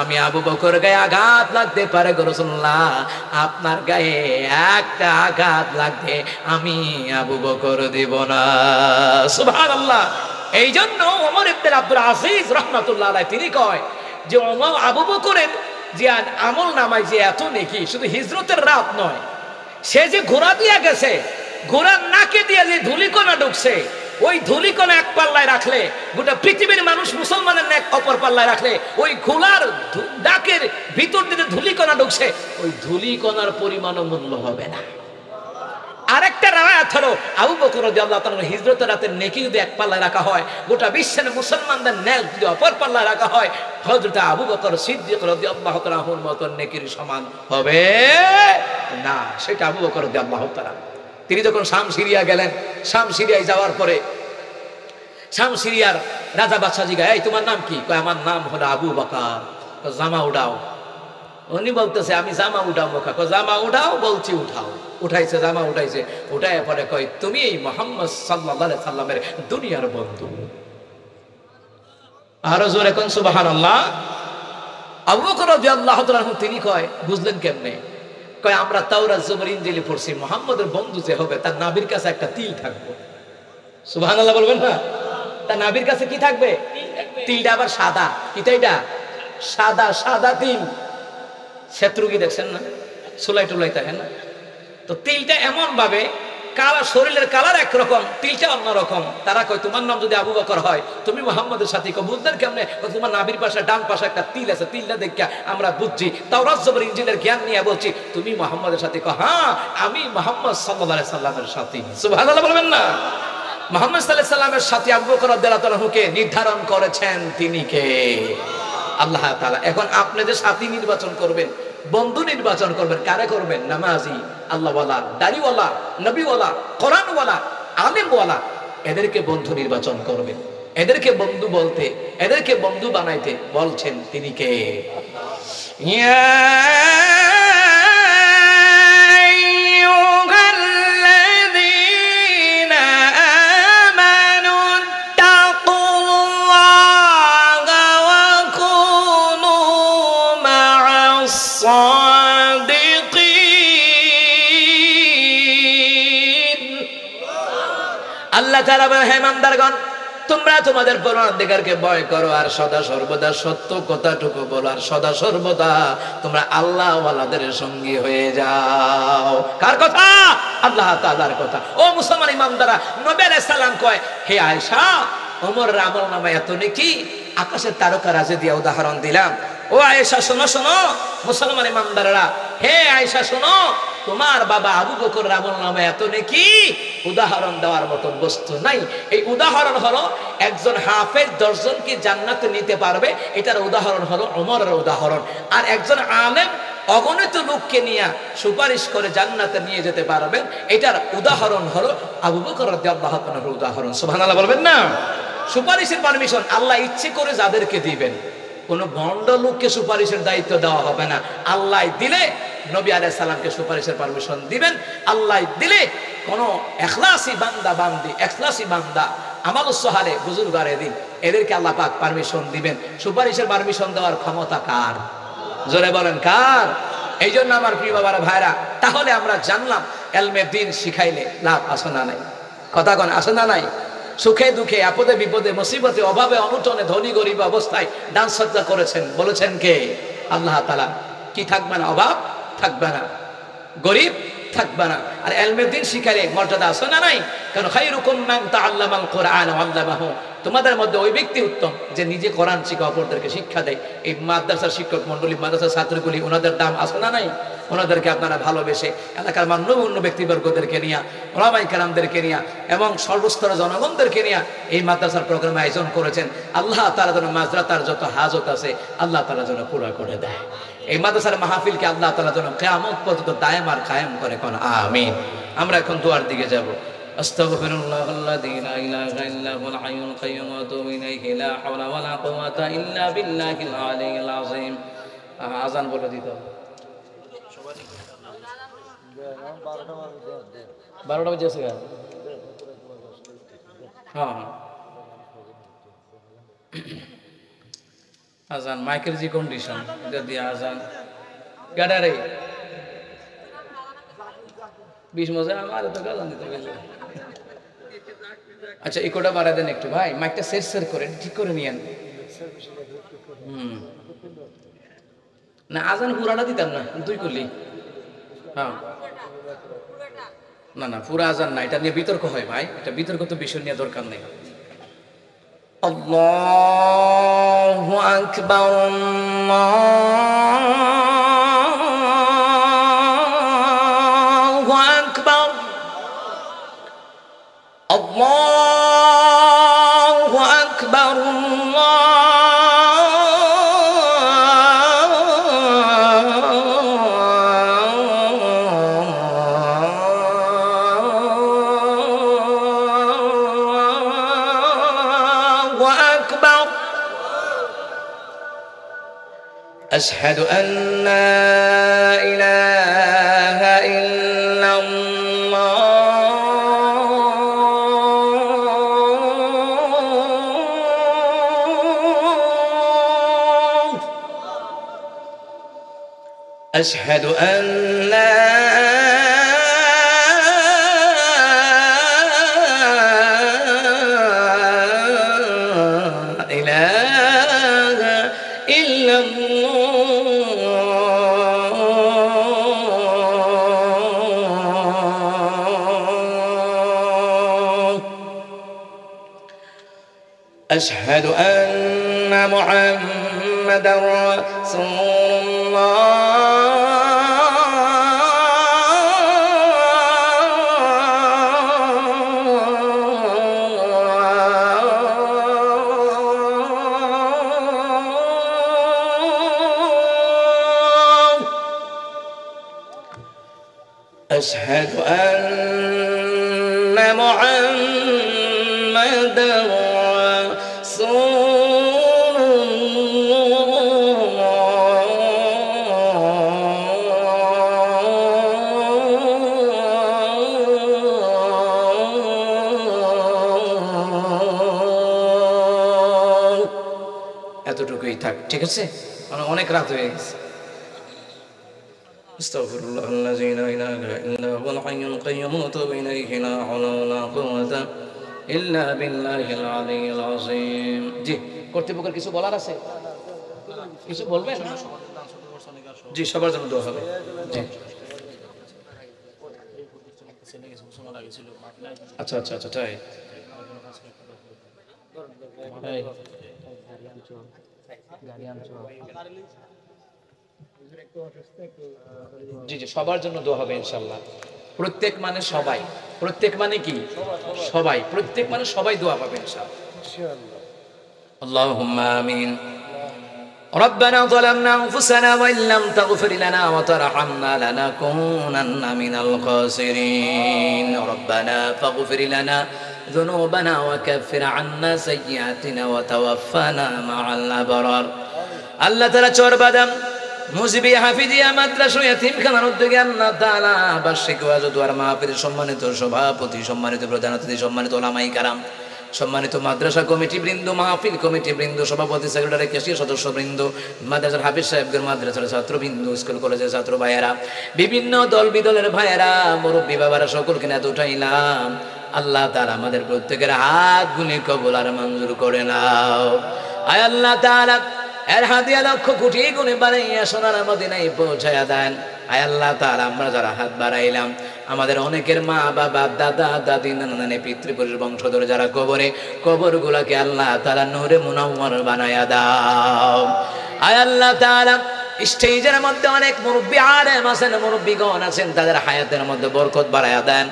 আমি আবু বকর গায়ে আঘাত লাগতে পারে গো রাসূলুল্লাহ, আপনার গায়ে একটা আঘাত লাগবে, আমি আবু বকর দিব না। সুবহানাল্লাহ। এই জন্য ওমর ইবনে আব্দুল আজিজ রাহমাতুল্লাহ আলাইহি তিনি কয় যে আবু বকরের যে আমল নামায় যে এত নেকি, শুধু হিজরতের রাত নয়, সে যে ঘোড়া দিয়ে গেছে, ঘোড়ার নাকে দিয়ে যে ধুলিকণা ঢুকছে, ওই ধুলিকণা এক পাল্লায় রাখলে গোটা পৃথিবীর মানুষ মুসলমানের নেক অপর পাল্লায় রাখলে, ওই ঘোড়ার ডাকের ভিতর দিয়ে ধুলিকণা ঢুকছে, ওই ধুলিকণার পরিমাণও মূল্য হবে না। আরেকটা রাওয়ায়াত হলো, আবু বকর রাদিয়াল্লাহু তাআলা হিজরতের রাতের নেকি যদি এক পাল্লায় রাখা হয়, গোটা বিশ্বের মুসলমানদের নেক যদি অপর পাল্লায় রাখা হয়, হযরত আবু বকর সিদ্দিক রাদিয়াল্লাহু তাআলার মতো নেকির সমান হবে না। সেটা আবু বকর রাদিয়াল্লাহু তাআলা তিনি যখন শাম সিরিয়া গেলেন, শাম সিরিয়ায় যাওয়ার পরে শাম সিরিয়ার রাজা বাদশা জিজ্ঞাসা, এই তোমার নাম কি? কয়, আমার নাম হলো আবু বকর। জামা উঠাও। উনি বলতেছে, আমি জামা উঠাবো। জামা উঠাও। বলছি উঠাও। উঠাইছে, জামা উঠাইছে। উঠাই পরে কয়, তুমি এই মুহাম্মদ সাল্লাল্লাহু আলাইহি সাল্লামের দুনিয়ার বন্ধু। আরো জোরে কোন সুবহানাল্লাহ। আবু বকর রাদিয়াল্লাহু তাআলা তিনি কয়, বুঝলেন কেমনে? কয়, আমরা তাওরাত জবর ইনজিল পড়ছি, মুহাম্মদের বন্ধু যে হবে তার নাভির কাছে একটা তিল থাকবে। সুবহানাল্লাহ বলবেন না? তার নাভির কাছে কি থাকবে? তিলটা আবার সাদা। কিটা এটা? সাদা, সাদা তিল। শত্রু কি দেখছেন না? সোলাই টোলাই থাকে না? তো তিলটা এমন ভাবে কালার, শরীরের কালার একরকম, তিলটা অন্যরকম। তারা কয়, তোমার নাম যদি আবু বকর হয়, তুমি মুহাম্মদের সাথে বুঝলেন কেমনে? তোমার নাভির পাশে ডান পাশে একটা তিল আছে, তিলটা দেখে আমরা বুঝছি। তাওরাত জবর ইনজিলের জ্ঞান নিয়ে বলছি, তুমি মুহাম্মদের সাথে। হ্যাঁ, আমি মুহাম্মদ সাল্লাল্লাহু আলাইহি সাল্লামের সাথী। সুবহানাল্লাহ বলবেন না? মুহাম্মদ সাল্লাল্লাহু আলাইহি সাল্লামের সাথে আবু বকর রাদিয়াল্লাহু তাআলাকে নির্ধারণ করেছেন তিনি কে? আল্লাহ তাআলা। এখন আপনি যে সাথী নির্বাচন করবেন, বন্ধু নির্বাচন করবেন, কারে করবেন? নামাজি, আল্লাহওয়ালা, দাড়িওয়ালা, নবীওয়ালা, কোরআনওয়ালা, আলেমওয়ালা, এদেরকে বন্ধু নির্বাচন করবেন। এদেরকে বন্ধু বলতে, এদেরকে বন্ধু বানাইতে বলছেন তিনি কে? আল্লাহ তাআলা বলেন, হে ইমানদারগণ, তোমরা তোমাদের পরওয়ারদিগারকে ভয় করো আর সদা সর্বদা সত্য কথাটুকু বলো, আর সদা সর্বদা তোমরা আল্লাহ ওয়ালাদের সঙ্গী হয়ে যাও। কার কথা? আল্লাহ তাআলার কথা। ও মুসলমান ইমানদাররা, নবী আলাইহিস সালাম কয়, হে আয়েশা, ওমরের আমলনামা এত নেকি, আকাশের তারকা রাজি দিয়া উদাহরণ দিলাম। ও আয়েশা শোনো, শোনো মুসলমান ইমানদাররা, হে আয়েশা শোনো, তোমার বাবা আবু বকরের আমলনামা এত নেকি, উদাহরণ দেওয়ার মতো বস্তু নাই। এই উদাহরণ হলো একজন হাফেজ 10 জনকে জান্নাতে নিতে পারবে, এটার উদাহরণ হলো ওমরের উদাহরণ। আর একজন আলেম অগণিত লোককে নিয়ে সুপারিশ করে জান্নাতে নিয়ে যেতে পারবেন, এটার উদাহরণ হলো আবু বকর রাদিয়াল্লাহু তাআলার উদাহরণ। সুবহানাল্লাহ বলবেন না? সুপারিশের পারমিশন আল্লাহ ইচ্ছে করে যাদেরকে দিবেন, কোন ভণ্ড লোককে সুপারিশের দায়িত্ব দেওয়া হবে না। আল্লাহ দিলে নবী আলাইহিস সালামকে সুপারিশের পারমিশন দিবেন। আল্লাহ দিলে কোন ইখলাসী বান্দা বান্দি, ইখলাসী বান্দা আমালুস সালেহ বুজুর্গারে দিন, এদেরকে আল্লাহ পাক পারমিশন দিবেন। সুপারিশের পারমিশন দেওয়ার ক্ষমতা কার? জোরে বলেন কার? এই জন্য আমার প্রিয় বাবারা ভাইরা, তাহলে আমরা জানলাম ইলমে দ্বীন শিখাইলে লাভ আছে না নাই? কথা কোন আছে না নাই? সুখে দুঃখে, আপদে বিপদে, মুসিবতে, অভাবে অনটনে, ধনী গরিব অবস্থায় দান সদকা করেছেন, বলেছেন কে? আল্লাহ তাআলা। কি থাকবে না? অভাব থাকবে না, গরিব থাকবে না। আর ইলমে দ্বীন শিখাইলে মর্যাদা আছে না নাই? কারণ খায়রুকুম মান তাআল্লামাল কুরআন ওয়া আল্লামাহু, তোমাদের মধ্যে ওই ব্যক্তি উত্তম যে নিজে কোরআন শিখে অপরদেরকে শিক্ষা দেয়। এই মাদ্রাসার শিক্ষক মন্ডলী, মাদ্রাসার ছাত্রগুলি, ওনাদের দাম আছে না নাই? ওনাদেরকে আপনারা ভালোবেসে এলাকার মান্যগণ্য ব্যক্তিবর্গদেরকে নিয়ে, ওলামায়ে কেরামদেরকে নিয়ে এবং সর্বস্তরের জনগণদেরকে নিয়ে এই মাদ্রাসার প্রোগ্রাম আয়োজন করেছেন। আল্লাহ তাআলা যেন মাদ্রাসার যত হাজত আছে আল্লাহ তাআলা যেন পুরা করে দেয়। এই মাদ্রাসার মাহফিলকে আল্লাহ তাআলা যেন কিয়ামত পর্যন্ত দায়েম আর কায়েম করে কোন আমিন। আমরা এখন দুয়ার দিকে যাব। আস্তাগফিরুল্লাহাল্লাযী লা ইলাহা ইল্লা হুয়াল হাইয়ুল কাইয়্যুম ওয়া আতুবু ইলাইহি লা হাওলা ওয়া লা কুওয়াতা ইল্লা বিল্লাহিল আলিয়্যিল আযীম। আযান বলে দিতে হবে। 12টা বাজে আছে। হ্যাঁ আজান মাইকেল জি কন্ডিশন এটা দিয়ে আজান গাডারে 20 মজা আমার তো গালান দিতে গেল। আচ্ছা ইকোটা বাড়া দেন একটু ভাই, মাইকটা সেট করে ঠিক করে নিয়েন। না আজান পুরাটা দিতাম না, তুই করলি। হ্যাঁ না না পুরা আজান না, এটা নিয়ে বিতর্ক হয় ভাই, এটা বিতর্ক তো বিষয় নিয়ে দরকার নেই। আল্লাহু আকবার আল্লাহু আকবার আল্লাহু আকবার أشهد أن لا إله إلا الله أشهد أن لا إله إلا أشهد أن محمدًا رسول الله أشهد أن محمدًا এতটুকুই থাক, ঠিক আছে? অনেক রাত হয়ে গেছে। আস্তাগফিরুল্লাহাল্লাযী লা ইলাহা ইল্লা হুয়াল হাইয়ুল কাইয়্যুম ওয়া আতুবু ইলাইহি লা হাওলা ওয়া লা কুওয়াতা ইল্লা বিল্লাহিল আলিয়্যিল আযীম। জি কর্তৃপক্ষের কিছু বলার আছে? কিছু বলবেন? জি সবার জন্য দোয়া হবে। জি আচ্ছা আচ্ছা আচ্ছা তাই জি জি সবার জন্য দোয়া হবে ইনশাআল্লাহ। প্রত্যেক মানে সবাই, প্রত্যেক মানে কি সবাই, প্রত্যেক মানে সবাই দোয়া পাবে ইনশাআল্লাহ। আল্লাহুম্মা আমিন। ربنا ظلمنا أنفسنا وإن لم تغفر لنا وترحمنا لنكونن من الخاسرين ربنا فاغفر لنا ذنوبنا وكفر عنا سيئاتنا وتوفنا مع الأبرار আল্লাহ তাআলা চরবাদাম মুজিবি হাফিজিয়া মাদ্রাসা ইয়াতীমখানার উদ্যোগে আল্লাহ তাআলা বার্ষিক ওয়াজ ও দোয়ার মাহফিলের সম্মানিত সভাপতি, সম্মানিত প্রধান অতিথি, সম্মানিত উলামায়ে কেরাম, সম্মানিত মাদ্রাসা কমিটি বৃন্দ, মাহফিল কমিটি বৃন্দ, সভাপতি, সেক্রেটারি, ক্যাশিয়ার সদস্য বৃন্দ, মাদ্রাসার হাফিজ সাহেবদের, মাদ্রাসার ছাত্রবৃন্দ, স্কুল কলেজের ছাত্র ভাইয়েরা, বিভিন্ন দল বিদলের ভাইয়েরা, মুরব্বী বাবারা, সকলকে না উঠাইলাম। আল্লাহ তাআলা আমাদের প্রত্যেকের হাত গুলি কবুল আর মঞ্জুর করে নাও। আয় আল্লাহ তাআলা এর হাদিয়া লক্ষ কোটি গুণে বাড়াইয়া সোনার মদিনায় পৌঁছায়া দেন। আয় আল্লাহ তাআলা আমরা যারা হাত বাড়াইলাম আমাদের অনেকের মা বাবা দাদা দাদি নানা নানি পিতৃপুরুষ বংশধর যারা কবরে, কবরগুলোকে আল্লাহ তাআলা নূরে মুনাওয়ার বানায়া দাও। আয় আল্লাহ তাআলা স্টেজের মধ্যে অনেক মুরব্বী আলেম আছেন, মুরব্বীগণ আছেন, তাদের হায়াতের মধ্যে বরকত বাড়ায়া দেন।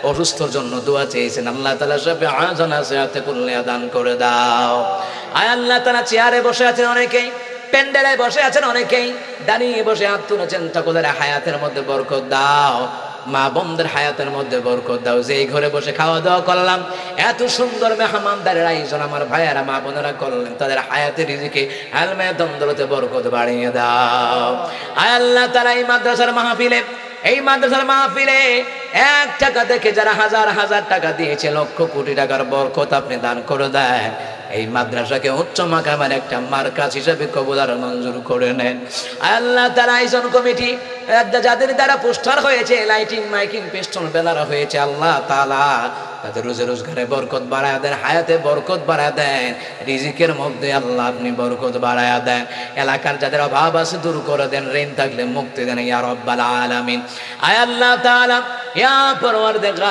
অসুস্থর জন্য দোয়া চেয়েছেন, আল্লাহ তাআলা শাফিআতে কুল্লি দান করে দাও। আয় আল্লাহ তাআলা চেয়ারে বসে আছেন অনেকেই, প্যান্ডেলে বসে আছেন অনেকেই, দাঁড়িয়ে বসে হাত তুলেছেন, সকলের হায়াতের মধ্যে বরকত দাও। মা বোনদের হায়াতের মধ্যে বরকত দাও। যে ঘরে বসে খাওয়া দাওয়া করলাম, এত সুন্দর মেহমানদারের আয়োজন আমার ভাইয়েরা মা বোনেরা করলেন, তাদের হায়াতের রিজিকে আলমে দন্দরতে বরকত বাড়িয়ে দাও। আয় আল্লাহ তাআলা এই মাদ্রাসার মাহফিলে, এই মাদ্রাসার মাহফিলে 1 টাকা থেকে যারা হাজার হাজার টাকা দিয়েছে, লক্ষ কোটি টাকার বরকত আপনি দান করে দেন। এই মাদ্রাসাকে উচ্চ মাকামের একটা মার্কাজ হিসেবে কবুল আর মঞ্জুর করে নেন। আল্লাহ তাআলা আয়োজন কমিটি যাদের দ্বারা পোস্টার হয়েছে, লাইটিং মাইকিং পেস্টন বেলারা হয়েছে, আল্লাহ তাআলা তাদের রোজে রোজগারে বরকত বাড়ায়া দেন, হায়াতে বরকত বাড়ায়া দেন, রিজিকের মধ্যে আল্লাহ আপনি বরকত বাড়ায়া দেন। এলাকার যাদের অভাব আছে দূর করে দেন, ঋণ থাকলে মুক্তি দেন ইয়া রাব্বাল আলামিন। আয় আল্লাহ তাআলা ইয়া পরওয়ারদিগার,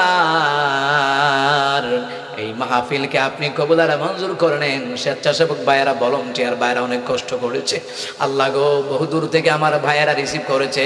এই মাহফিলকে আপনি কবুল আর মঞ্জুর করে নেন। স্বেচ্ছাসেবক ভাইয়েরা, ভলান্টিয়ার ভাইয়েরা অনেক কষ্ট করেছে, আল্লাহ গো বহুদূর থেকে আমার ভাইয়েরা রিসিভ করেছে।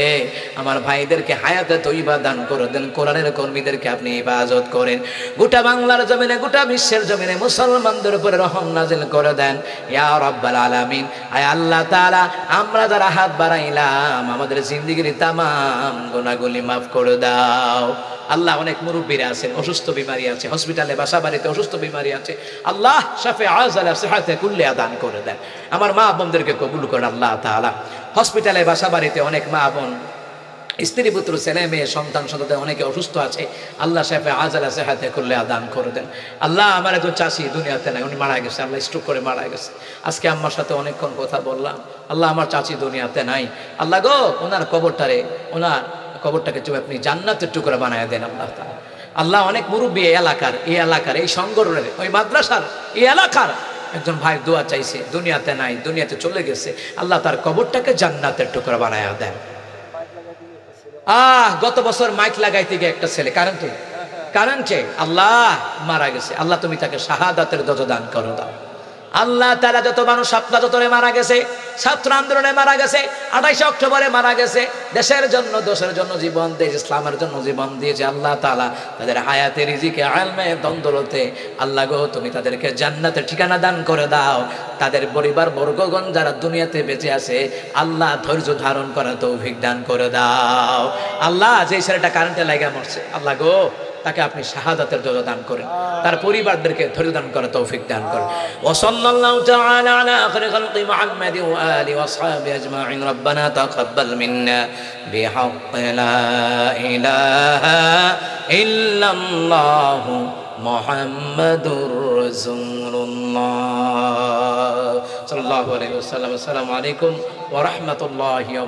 আমার ভাইদেরকে হায়াতে তৈবা দান করে দেন, কোরআনের কর্মীদেরকে আপনি হেফাজত করেন। গোটা বাংলার জমিনে, গোটা বিশ্বের জমিনে মুসলমানদের উপরে রহম নাজিল করে দেন ইয়া রাব্বাল আলামিন। আয় আল্লাহ তাআলা আমরা যারা হাত বাড়াইলাম, আমাদের জিন্দেগির তামাম গুনাহগুলি মাফ করে দাও। আল্লাহ অনেক মুরব্বীরা আছেন, অসুস্থ বিমারি আছে, হসপিটালে বাসা বাড়িতে অসুস্থ বিমারি আছে, আল্লাহ শাফিআতে কুল্লি দান করে দেন। আমার মা বোনদেরকে কবুল করেন আল্লাহ তাআলা। হসপিটালে বাসা বাড়িতে অনেক মা বোন, স্ত্রী পুত্র ছেলে মেয়ে সন্তান সন্ততি অনেকে অসুস্থ আছে, আল্লাহ শাফিআতে কুল্লি দান করে দেন। আল্লাহ আমার একজন চাচি দুনিয়াতে নাই, উনি মারা গেছে, আল্লাহ স্ট্রোক করে মারা গেছে। আজকে আম্মার সাথে অনেকক্ষণ কথা বললাম, আল্লাহ আমার চাচি দুনিয়াতে নাই, আল্লাহ গো ওনার কবরটাকে তুমি আপনি জান্নাতের টুকরা বানায় দেন আল্লাহ তাআলা। আল্লাহ অনেক মুরব্বী এই এলাকার এই সংগঠনের, ওই মাদ্রাসার এই এলাকার একজন ভাই দোয়া চাইছে, দুনিয়াতে নাই, দুনিয়াতে চলে গেছে, আল্লাহ তার কবরটাকে জান্নাতের টুকরা বানায় দেন। গত বছর মাইক লাগাইতে গিয়ে একটা ছেলে কারেন্টে আল্লাহ মারা গেছে, আল্লাহ তুমি তাকে শাহাদাতের দরজা দান করো দাও। আল্লাহ তাআলা যত মানুষ শাপলা চত্বরে মারা গেছে, ছাত্র আন্দোলনে মারা গেছে, 28 অক্টোবরে মারা গেছে, দেশের জন্য দেশের জন্য জীবন দিয়ে ইসলামের জন্য জীবন দিয়েছে, আল্লাহ তাআলা তাদের হায়াতে রিজিকে আলমে দন্দলতে আল্লাহ গো তুমি তাদেরকে জান্নাতের ঠিকানা দান করে দাও। তাদের পরিবার বর্গগণ যারা দুনিয়াতে বেঁচে আছে, আল্লাহ ধৈর্য ধারণ করার তৌফিক দান করে দাও। আল্লাহ যে ছেলেটা কারেন্টে লাগা মরছে, আল্লাহ গো তাকে আপনি শাহাদাতের দরজা দান করেন, তার পরিবারদেরকে ধৈর্য দান করার তৌফিক দান করেন। ওয়া সাল্লাল্লাহু তাআলা আলা আখিরি খালকি মুহাম্মাদিন ওয়া আলিহি ওয়া আসহাবিহি আজমাইন। রব্বানা তাকাব্বাল মিন্না বিহাক্কি লা ইলাহা ইল্লাল্লাহু মুহাম্মাদুর রাসূলুল্লাহ সাল্লাল্লাহু আলাইহি ওয়াসাল্লাম। আসসালামু আলাইকুম ওয়া রাহমাতুল্লাহি ওয়া